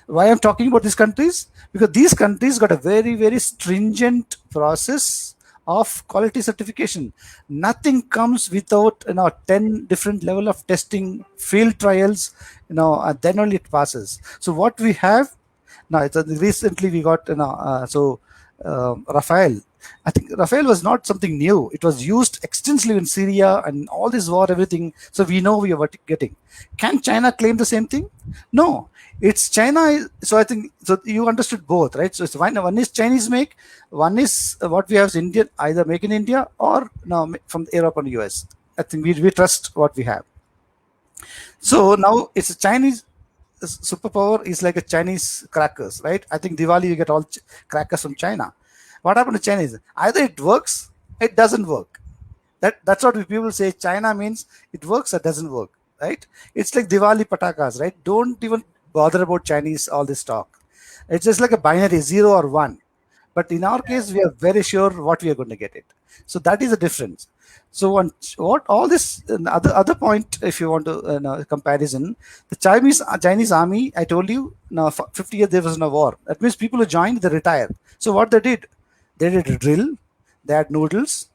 Why I'm talking about these countries? Because these countries got a very, very stringent process of quality certification. Nothing comes without 10 different level of testing, field trials, and then only it passes. So what we have now, recently we got Rafael. I think Rafael was not something new. It was used extensively in Syria and all this war, everything. So we know we are what getting. Can China claim the same thing? No. It's China. So I think so. You understood both, right? So it's one is Chinese make, one is what we have is Indian, either make in India or no from Europe and US. I think we trust what we have. So now it's a Chinese superpower is like a Chinese crackers, right? I think Diwali you get all crackers from China. What happened to Chinese? Either it works, it doesn't work. That's what people say. China means it works or doesn't work, right? It's like Diwali patakas, right? Don't even bother about Chinese all this talk. It's just like a binary zero or one. But in our case, we are very sure what we are going to get it. So that is the difference. So on what all this other point, if you want to comparison, the Chinese army, I told you, now 50 years there was no war. That means people who joined they retired. So what they did a drill, they had noodles,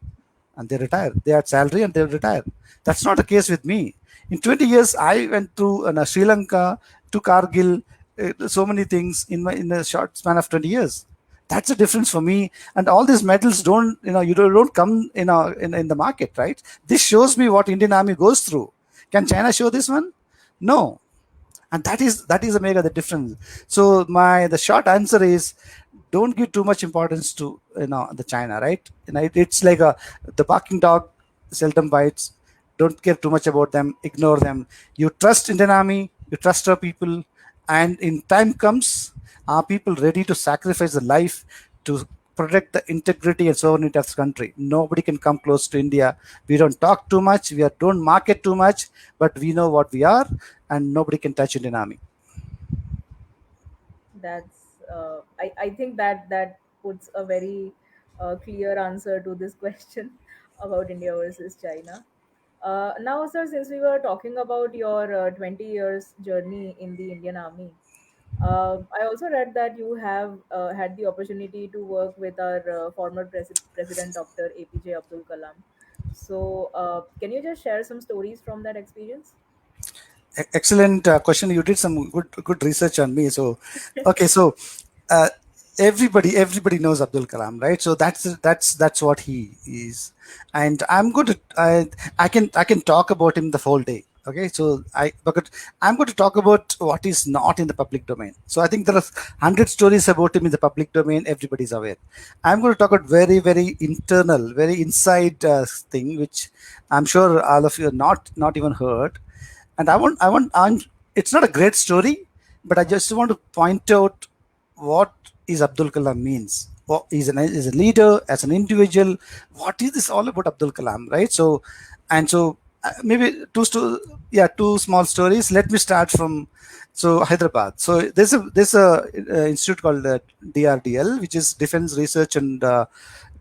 and they retire. They had salary and they retire. That's not the case with me. In 20 years, I went through Sri Lanka to Kargil, so many things in a short span of 20 years. That's the difference for me. And all these medals don't, you don't come in the market, right? This shows me what Indian Army goes through. Can China show this one? No. And that is a mega the difference. So my the short answer is, don't give too much importance to the China, right? It's like the barking dog seldom bites. Don't care too much about them, ignore them. You trust Indian Army, you trust our people, and in time comes, are people ready to sacrifice their life to protect the integrity and sovereignty of the country? Nobody can come close to India. We don't talk too much, don't market too much, but we know what we are, and nobody can touch Indian Army. That's I think that puts a very clear answer to this question about India versus China. Now, sir, since we were talking about your 20 years journey in the Indian Army, I also read that you have had the opportunity to work with our former President Dr. APJ Abdul Kalam. So, can you just share some stories from that experience? Excellent question. You did some good research on me. So, okay, so uh, everybody knows Abdul Kalam, right? So that's what he is, and I'm going to I can talk about him the whole day. Okay, so because I'm going to talk about what is not in the public domain. So I think there are 100 stories about him in the public domain. Everybody's aware. I'm going to talk about very internal, very inside thing, which I'm sure all of you are not even heard. And it's not a great story, but I just want to point out what is Abdul Kalam means. What is a leader, as an individual, what is this all about Abdul Kalam, right? Maybe two small stories. Let me start from Hyderabad. So there's a institute called DRDL, which is Defense Research and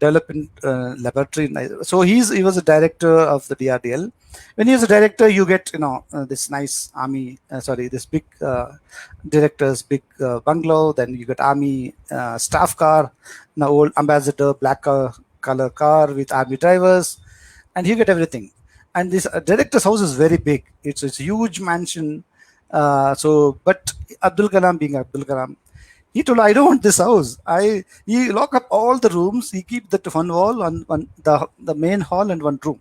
Development Laboratory. So he was a director of the DRDL. When he was a director, you get this nice army, sorry, this big director's big bungalow. Then you get army staff car, old ambassador black color car with army drivers, and you get everything. And this director's house is very big. It's a huge mansion. But Abdul Kalam, being Abdul Kalam, he told, I don't want this house. He lock up all the rooms. He keep that one wall on the main hall and one room.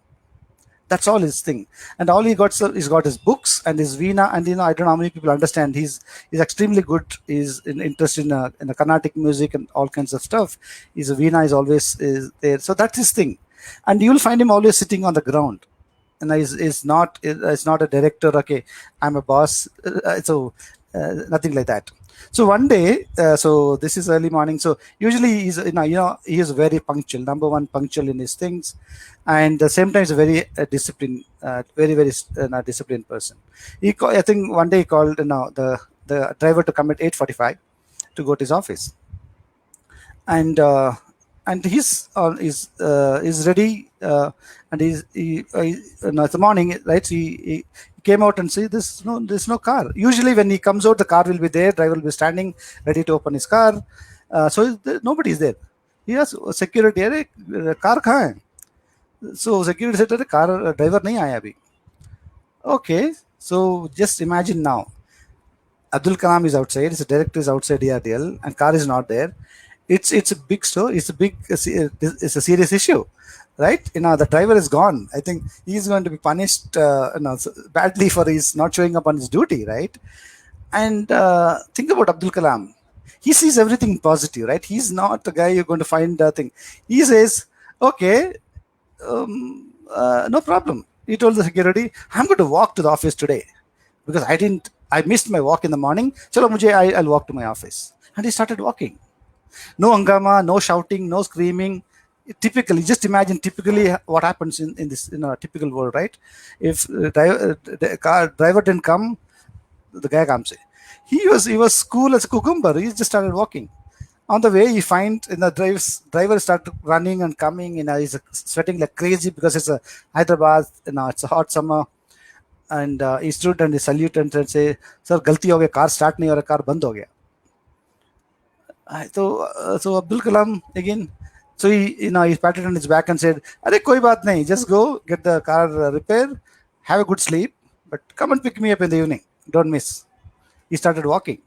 That's all his thing. And all he got, so he's got his books and his veena. And I don't know how many people understand. He's extremely good. He's interested in the Carnatic music and all kinds of stuff. His veena is always is there. So that's his thing. And you'll find him always sitting on the ground. And is not a director. Okay, I'm a boss. Nothing like that. So one day, so this is early morning. So usually he is very punctual. Number one, punctual in his things, and the same time, he's a very disciplined, very disciplined person. I think one day he called the driver to come at 8:45 to go to his office, and he's ready, and it's the morning, right? He came out and see there's no car. Usually when he comes out, the car will be there, driver will be standing ready to open his car. Nobody is there. He has security. अरे car कहाँ है? So security said, अरे car driver नहीं आया अभी. Okay, so just imagine now, Abdul Kalam is outside, his director is outside DRDL, and car is not there. It's a big story. It's a serious issue, right? The driver is gone. I think he's going to be punished badly for his not showing up on his duty, right? And think about Abdul Kalam. He sees everything positive, right? He's not the guy you're going to find a thing. He says, okay, no problem. He told the security, I'm going to walk to the office today because I missed my walk in the morning. Chalo, I'll walk to my office. And he started walking. No hangama, no shouting, no screaming. Typically, just imagine typically what happens in this a typical world, right? If the driver didn't come, the guy comes. He was cool as a cucumber. He just started walking. On the way, he find driver started running and coming. He's sweating like crazy because it's a Hyderabad. It's a hot summer, and he stood and he saluted and say, "Sir, गलती हो गया, car start नहीं हो रहा, car बंद हो गया." So Abdul Kalam again. So he patted on his back and said, "Arey koi baat nahi, just go get the car repaired, have a good sleep, but come and pick me up in the evening. Don't miss." He started walking.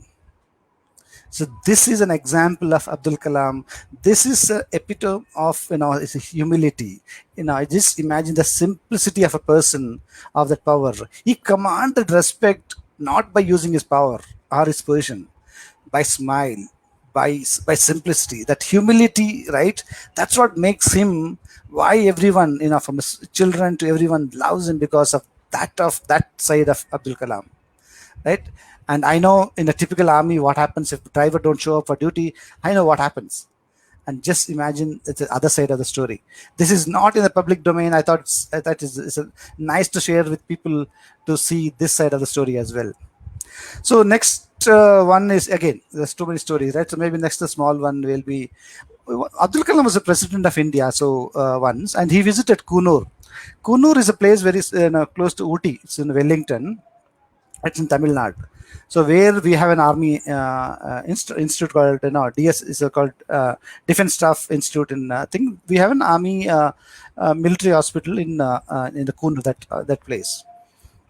So this is an example of Abdul Kalam. This is a epitome of, it's a humility. I just imagine the simplicity of a person, of that power. He commanded respect not by using his power or his position, by smile, by simplicity, that humility, right? That's what makes him, why everyone, from his children to everyone loves him, because of that side of Abdul Kalam, right? And I know in a typical army what happens if the driver don't show up for duty. I know what happens. And just imagine it's the other side of the story. This is not in the public domain. I thought that is nice to share with people, to see this side of the story as well. So next one is, again, there's too many stories, right? So maybe next the small one will be, Abdul Kalam was the president of India, so once, and he visited Kunur. Kunur is a place very close to Ooty. It's in Wellington. It's in Tamil Nadu. So where we have an army institute called, DS is called Defense Staff Institute. I think we have an army military hospital in the Kunur, that place.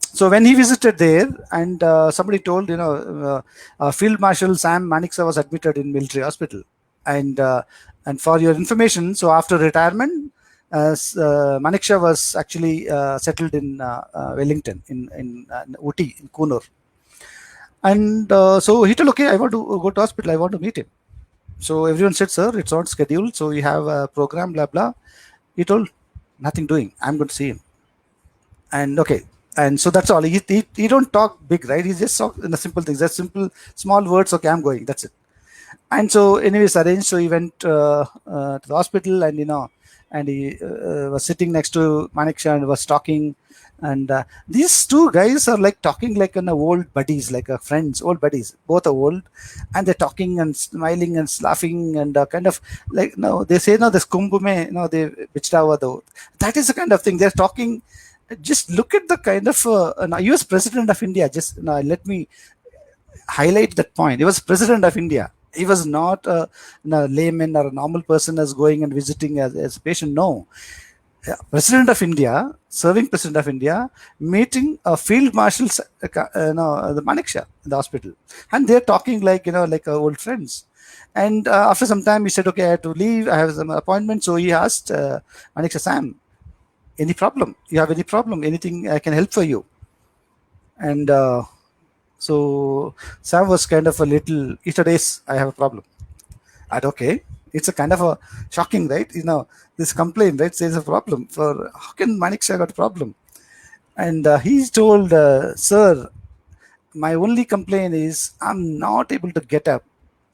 So when he visited there, and somebody told, Field Marshal Sam Maniksa was admitted in military hospital, and for your information, so after retirement, Maniksa was actually settled in Wellington, in Ooty, in Kunur. And so he told, okay, I want to go to hospital, I want to meet him. So everyone said, sir, it's not scheduled, so we have a program, blah blah. He told, nothing doing, I'm going to see him. And okay, and so that's all. He don't talk big, right? He just talk in the simple things, that simple small words, okay, I'm going, that's it. And so anyways, arranged, so he went to the hospital, and and he was sitting next to Maneksha and was talking. And these two guys are like talking like old buddies, like friends, old buddies, both are old, and they're talking and smiling and laughing, and kind of like, no, they say, no, this kumbhume, they bitched over the, that is the kind of thing they're talking. Just look at the kind of US president of India. Just let me highlight that point. He was president of India. He was not a layman or a normal person as going and visiting as a patient. No, president of India, serving president of India, meeting a field marshal, the Maneksha in the hospital, and they're talking like, like old friends. And after some time, he said, okay, I have to leave. I have some appointment. So he asked Maneksha, Sam, any problem? You have any problem? Anything I can help for you? And so Sam was kind of a little, days, I have a problem. I'd, okay. It's a kind of a shocking, right? This complaint, right? Says a problem. For how can Maneksha got a problem? And he's told, sir, my only complaint is I'm not able to get up,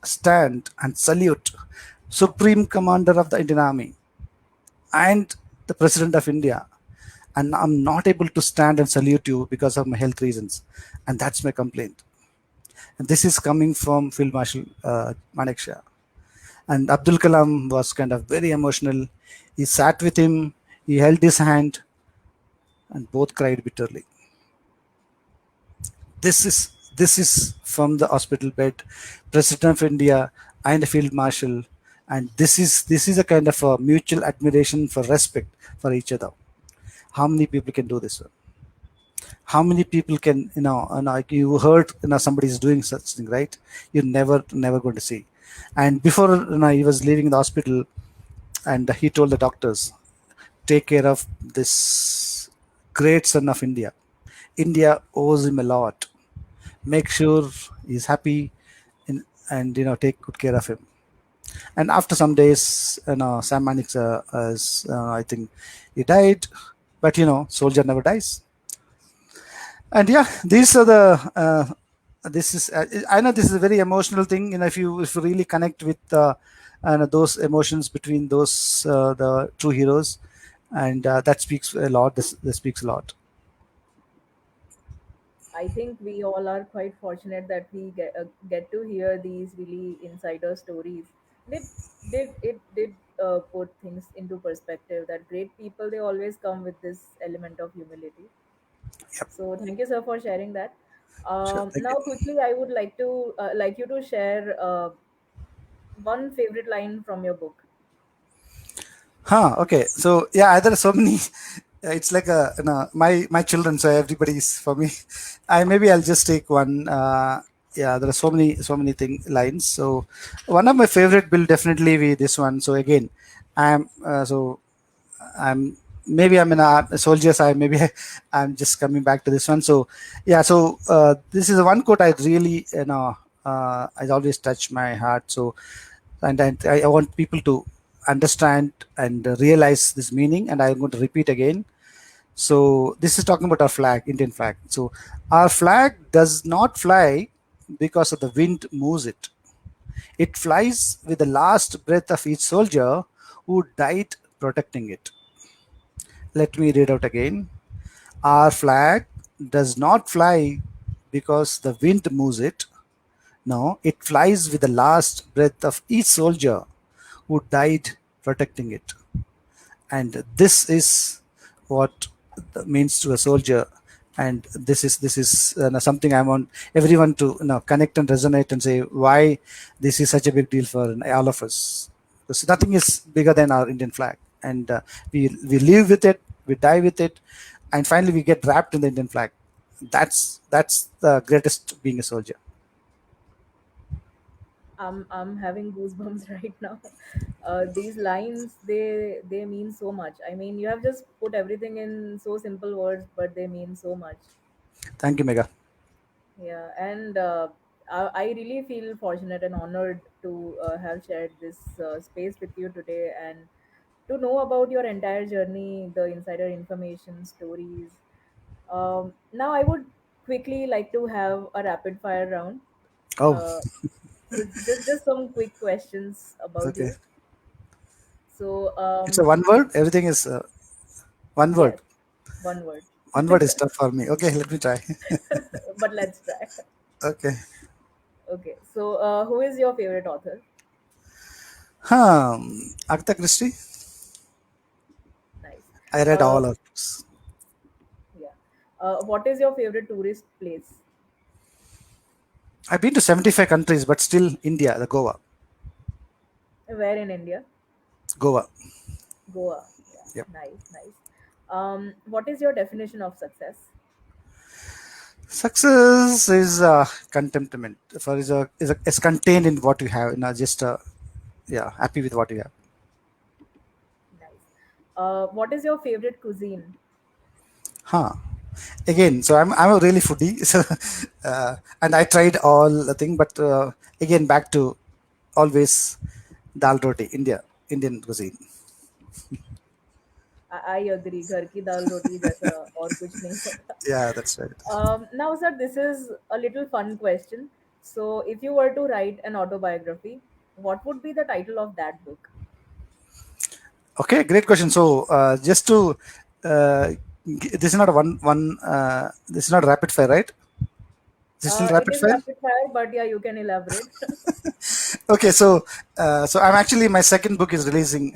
stand, and salute Supreme Commander of the Indian Army and the President of India. And I'm not able to stand and salute you because of my health reasons. And that's my complaint. And this is coming from Field Marshal Maneksha. And Abdul Kalam was kind of very emotional. He sat with him, he held his hand, and both cried bitterly. This is from the hospital bed, President of India and a Field Marshal, and this is a kind of a mutual admiration, for respect for each other. How many people can do this, sir? How many people can, like you heard, somebody is doing such thing, right? You're never going to see. And before, he was leaving the hospital, and he told the doctors, take care of this great son of India. India owes him a lot. Make sure he's happy, and take good care of him. And after some days, Sam Manik, I think he died, but soldier never dies. And yeah, these are the this is I know this is a very emotional thing. If you really connect with those emotions between those the true heroes, and that speaks a lot. This speaks a lot. I think we all are quite fortunate that we get to hear these really insider stories. It did put things into perspective that great people, they always come with this element of humility. Yep. So thank you, sir, for sharing that. Sure. Thank Now, you. quickly, I would like you to share one favorite line from your book. Huh. Okay. So yeah, there are so many. It's like my children. So everybody's for me. I maybe I'll just take one. yeah, there are so many lines. So one of my favorite will definitely be this one. So again, I'm I'm maybe I'm in a soldier side. Maybe I'm just coming back to this one. So yeah, so this is one quote I really I always touch my heart. So and I want people to understand and realize this meaning. And I'm going to repeat again. So this is talking about our flag, Indian flag. So our flag does not fly because of the wind moves it. It flies with the last breath of each soldier who died protecting it. Let me read out again. Our flag does not fly because the wind moves it. No, it flies with the last breath of each soldier who died protecting it. And this is what means to a soldier. And this is something I want everyone to connect and resonate and say why this is such a big deal for all of us, because nothing is bigger than our Indian flag. And we live with it, we die with it, and finally we get wrapped in the Indian flag. That's the greatest being a soldier. I'm having goosebumps right now. These lines, they mean so much. I mean, you have just put everything in so simple words, but they mean so much. Thank you, Mega. Yeah, and I really feel fortunate and honored to have shared this space with you today and to know about your entire journey, the insider information, stories. Now, I would quickly like to have a rapid fire round. Oh, Uh, so just some quick questions about okay. you. So It's a one word, everything is one word. yes, one word. One word is tough for me. Okay, let me try. But let's try. Okay. Okay. So who is your favorite author? Agatha Christie. Nice. I read Uh, all her books. yeah. What is your favorite tourist place? I've been to 75 countries, but still India, the Goa. Where in India? Goa. Goa. Yeah. Yep. Nice. Nice. What is your definition of success? Success is contentment. For is contained in what you have. Just yeah, happy with what you have. Nice. What is your favorite cuisine? Huh. Again, so I'm a really foodie. So and I tried all the thing, but again back to always dal roti, Indian cuisine. I agree. घर की दाल रोटी जैसा और कुछ नहीं होता. Yeah, that's right. Now, sir, this is a little fun question. So, if you were to write an autobiography, what would be the title of that book? Okay, great question. So, just to this is not a one. This is not rapid fire, right? This is still It rapid is fire. rapid fire, but yeah, you can elaborate. Okay, so so I'm actually my second book is releasing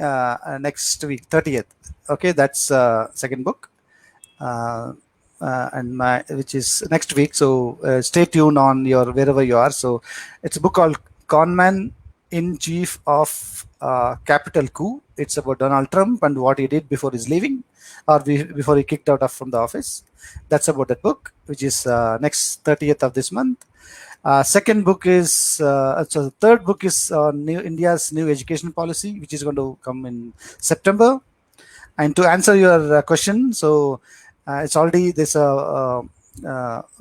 next week, 30th. Okay, that's second book, uh, and my which is next week. So stay tuned on your wherever you are. So it's a book called Conman in Chief of Capital Coup. It's about Donald Trump and what he did before his leaving, or before he kicked out of from the office. That's about that book, which is next 30th of this month. Second book is so the third book is new India's new education policy, which is going to come in September. And to answer your question, so it's already this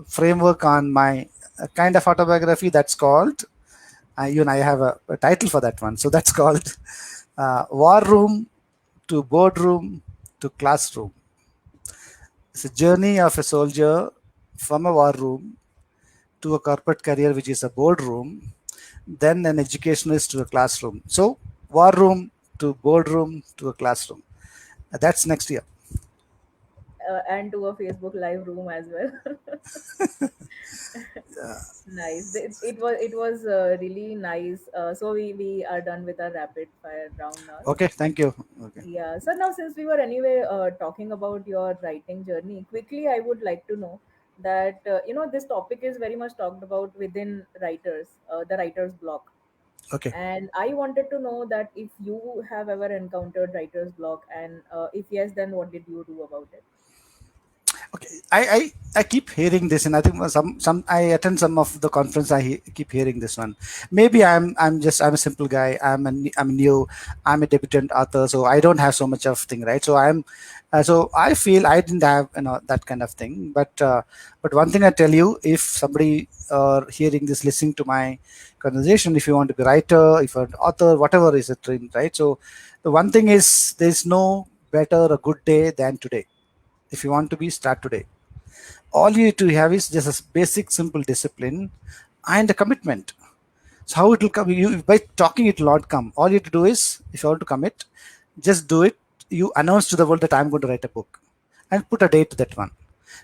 framework on my kind of autobiography that's called. Even I have a title for that one. So that's called War Room to Boardroom to Classroom. It's a journey of a soldier from a war room to a corporate career, which is a boardroom, then an educationist to a classroom. So, war room to boardroom to a classroom. That's next year. And to a Facebook live room as well. Nice. It was really nice. So we are done with our rapid fire round now. Okay, thank you. Okay, Yeah. So now, since we were anyway talking about your writing journey, quickly I would like to know that this topic is very much talked about within writers, the writer's block. okay. And I wanted to know that if you have ever encountered writer's block, and if yes, then what did you do about it? Okay, I keep hearing this, and I think some I attend some of the conference. Keep hearing this one. Maybe I'm a simple guy. I'm new. I'm a debutant author, so I don't have so much of thing, right? So so I feel I didn't have that kind of thing. But one thing I tell you, if somebody hearing this, listening to my conversation, if you want to be writer, if you're an author, whatever is it, right? So the one thing is there's no better a good day than today. If you want to be, start today. All you need to have is just a basic simple discipline and a commitment. So how it will come, you by talking it will not come. All you have to do is, if you want to commit, just do it. You announce to the world that I'm going to write a book and put a date to that one.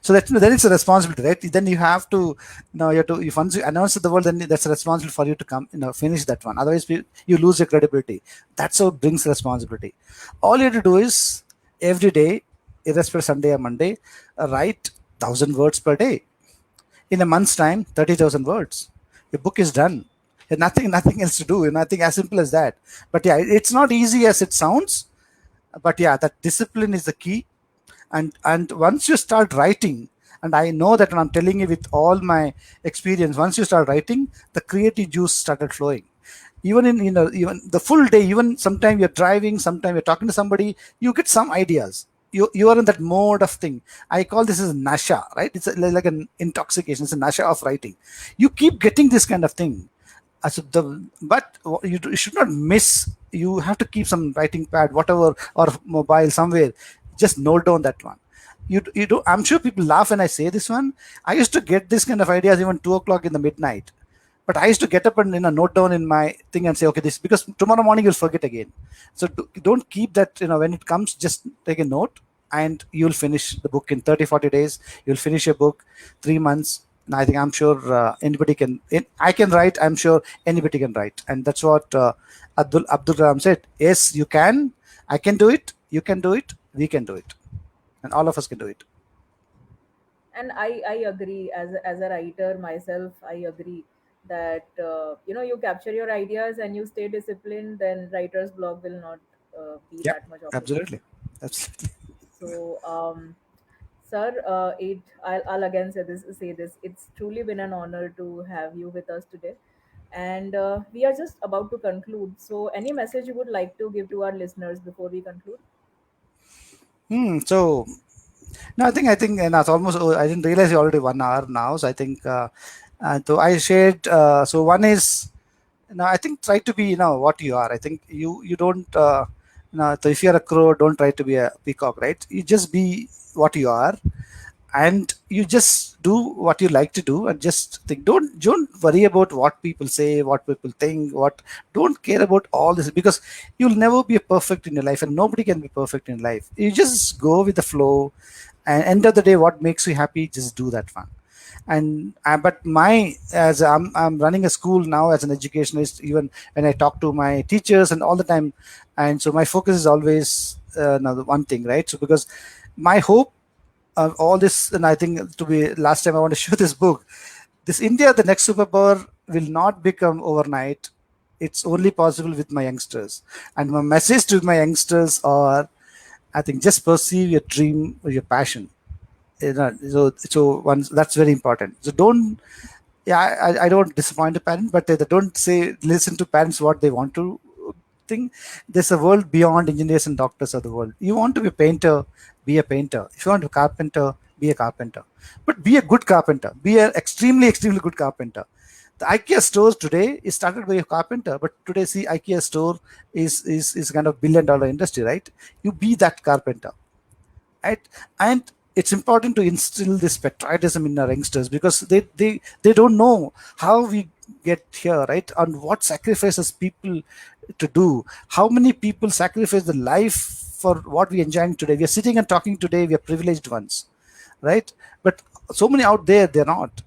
So that then it's a responsibility, right? Then you have to, you have to, if once you announce to the world, then that's a responsibility for you to come, finish that one. Otherwise you lose your credibility. That's how it brings responsibility. All you have to do is every day, irrespective Sunday or Monday, write 1,000 words per day. In a month's time, 30,000 words. Your book is done. There's nothing else to do. Nothing as simple as that. But yeah, it's not easy as it sounds. But yeah, that discipline is the key. And once you start writing, and I know that when I'm telling you with all my experience, once you start writing, the creative juice started flowing. Even in even the full day, even sometimes you're driving, sometimes you're talking to somebody, you get some ideas. You are in that mode of thing. I call this as nasha, right? It's like an intoxication. It's a nasha of writing. You keep getting this kind of thing. But you should not miss. You have to keep some writing pad, whatever, or mobile somewhere. Just note down that one. You do. I'm sure people laugh when I say this one. I used to get this kind of ideas even 2 o'clock in the midnight. But I used to get up and note down in my thing and say, okay, this, because tomorrow morning you'll forget again. So don't keep that. When it comes, just take a note, and you'll finish the book in 30, 40 days. You'll finish your book 3 months. And I think I'm sure anybody can. I can write. I'm sure anybody can write, and that's what Abdul Kalam said. Yes, you can. I can do it. You can do it. We can do it, and all of us can do it. And I agree, as a writer myself, I agree that you capture your ideas and you stay disciplined, then writer's block will not be Yeah, that much of a thing. absolutely, absolutely. So sir, I'll again say this, it's truly been an honor to have you with us today, and we are just about to conclude, so any message you would like to give to our listeners before we conclude? So no, I think, and that's almost. Oh, I didn't realize you already 1 hour now. So I think, so I shared. So one is, I think try to be, what you are. I think you don't. So if you're a crow, don't try to be a peacock, right? You just be what you are, and you just do what you like to do, and just think. Don't worry about what people say, what people think. Don't care about all this, because you'll never be perfect in your life, and nobody can be perfect in life. You just go with the flow, and end of the day, what makes you happy, just do that one. And but my as I'm running a school now as an educationist, even when I talk to my teachers and all the time, and so my focus is always now the one thing, right? So because my hope of all this, and I think to be last time I want to show this book, this India, the next superpower, will not become overnight. It's only possible with my youngsters, and my message to my youngsters are, I think, just pursue your dream or your passion. So once, that's very important. So don't, yeah, I don't disappoint the parent, but don't say listen to parents what they want to think. There's a world beyond engineers and doctors of the world. You want to be a painter, be a painter. If you want to be a carpenter, be a carpenter. But be a good carpenter. Be an extremely good carpenter. The IKEA stores today is started by a carpenter, but today see IKEA store is kind of billion-dollar industry, right? You be that carpenter, right? And it's important to instill this patriotism in our youngsters, because they don't know how we get here, right? And what sacrifices people to do. How many people sacrifice the life for what we enjoying today? We are sitting and talking today. We are privileged ones, right? But so many out there, they're not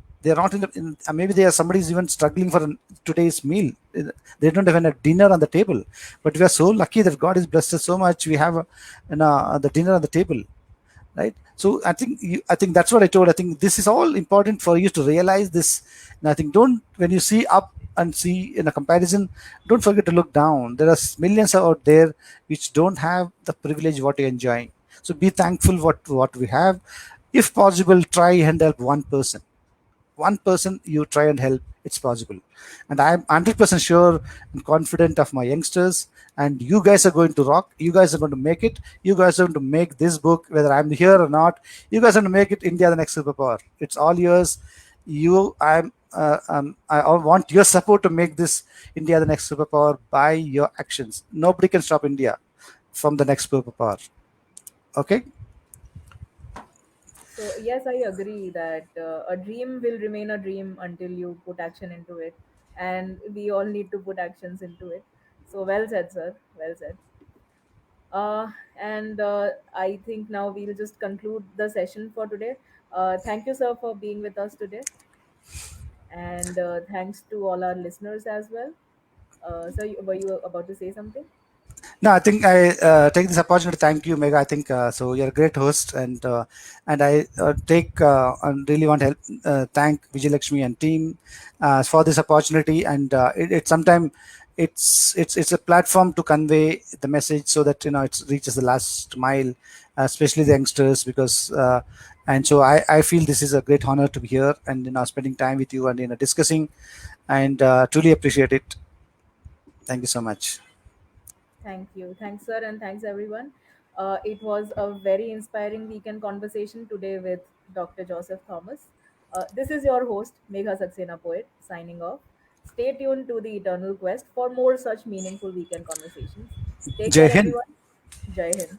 maybe they are, somebody's even struggling for today's meal. They don't even have dinner on the table. But we are so lucky that God has blessed us so much. We have the dinner on the table, right? So I think that's what I told. I think this is all important for you to realize this. And I think, don't, when you see up and see in a comparison, don't forget to look down. There are millions out there which don't have the privilege what you're enjoying. So be thankful what we have. If possible, try and help one person you try and help, it's possible. And I'm 100% sure and confident of my youngsters, and you guys are going to rock, you guys are going to make it, you guys are going to make this book, whether I'm here or not, you guys are going to make it India the next superpower. It's all yours. I want your support to make this India the next superpower by your actions. Nobody can stop India from the next superpower. Okay. So yes, I agree that a dream will remain a dream until you put action into it, and we all need to put actions into it. So well said, sir. Well said. And I think now we'll just conclude the session for today. Thank you, sir, for being with us today, and thanks to all our listeners as well. Sir, were you about to say something? No, I think I take this opportunity to thank you, Mega. I think so. You're a great host, and I take and really want to help thank Vijay Lakshmi and team for this opportunity. And it sometimes it's a platform to convey the message so that it reaches the last mile, especially the youngsters. Because and so I feel this is a great honor to be here and spending time with you and discussing, and truly appreciate it. Thank you so much. Thank you. Thanks, sir, and thanks, everyone. It was a very inspiring weekend conversation today with Dr. Joseph Thomas. This is your host, Megha Saxena Poet, signing off. Stay tuned to the Eternal Quest for more such meaningful weekend conversations. Take Jai care, Hind. everyone. Jai Hind.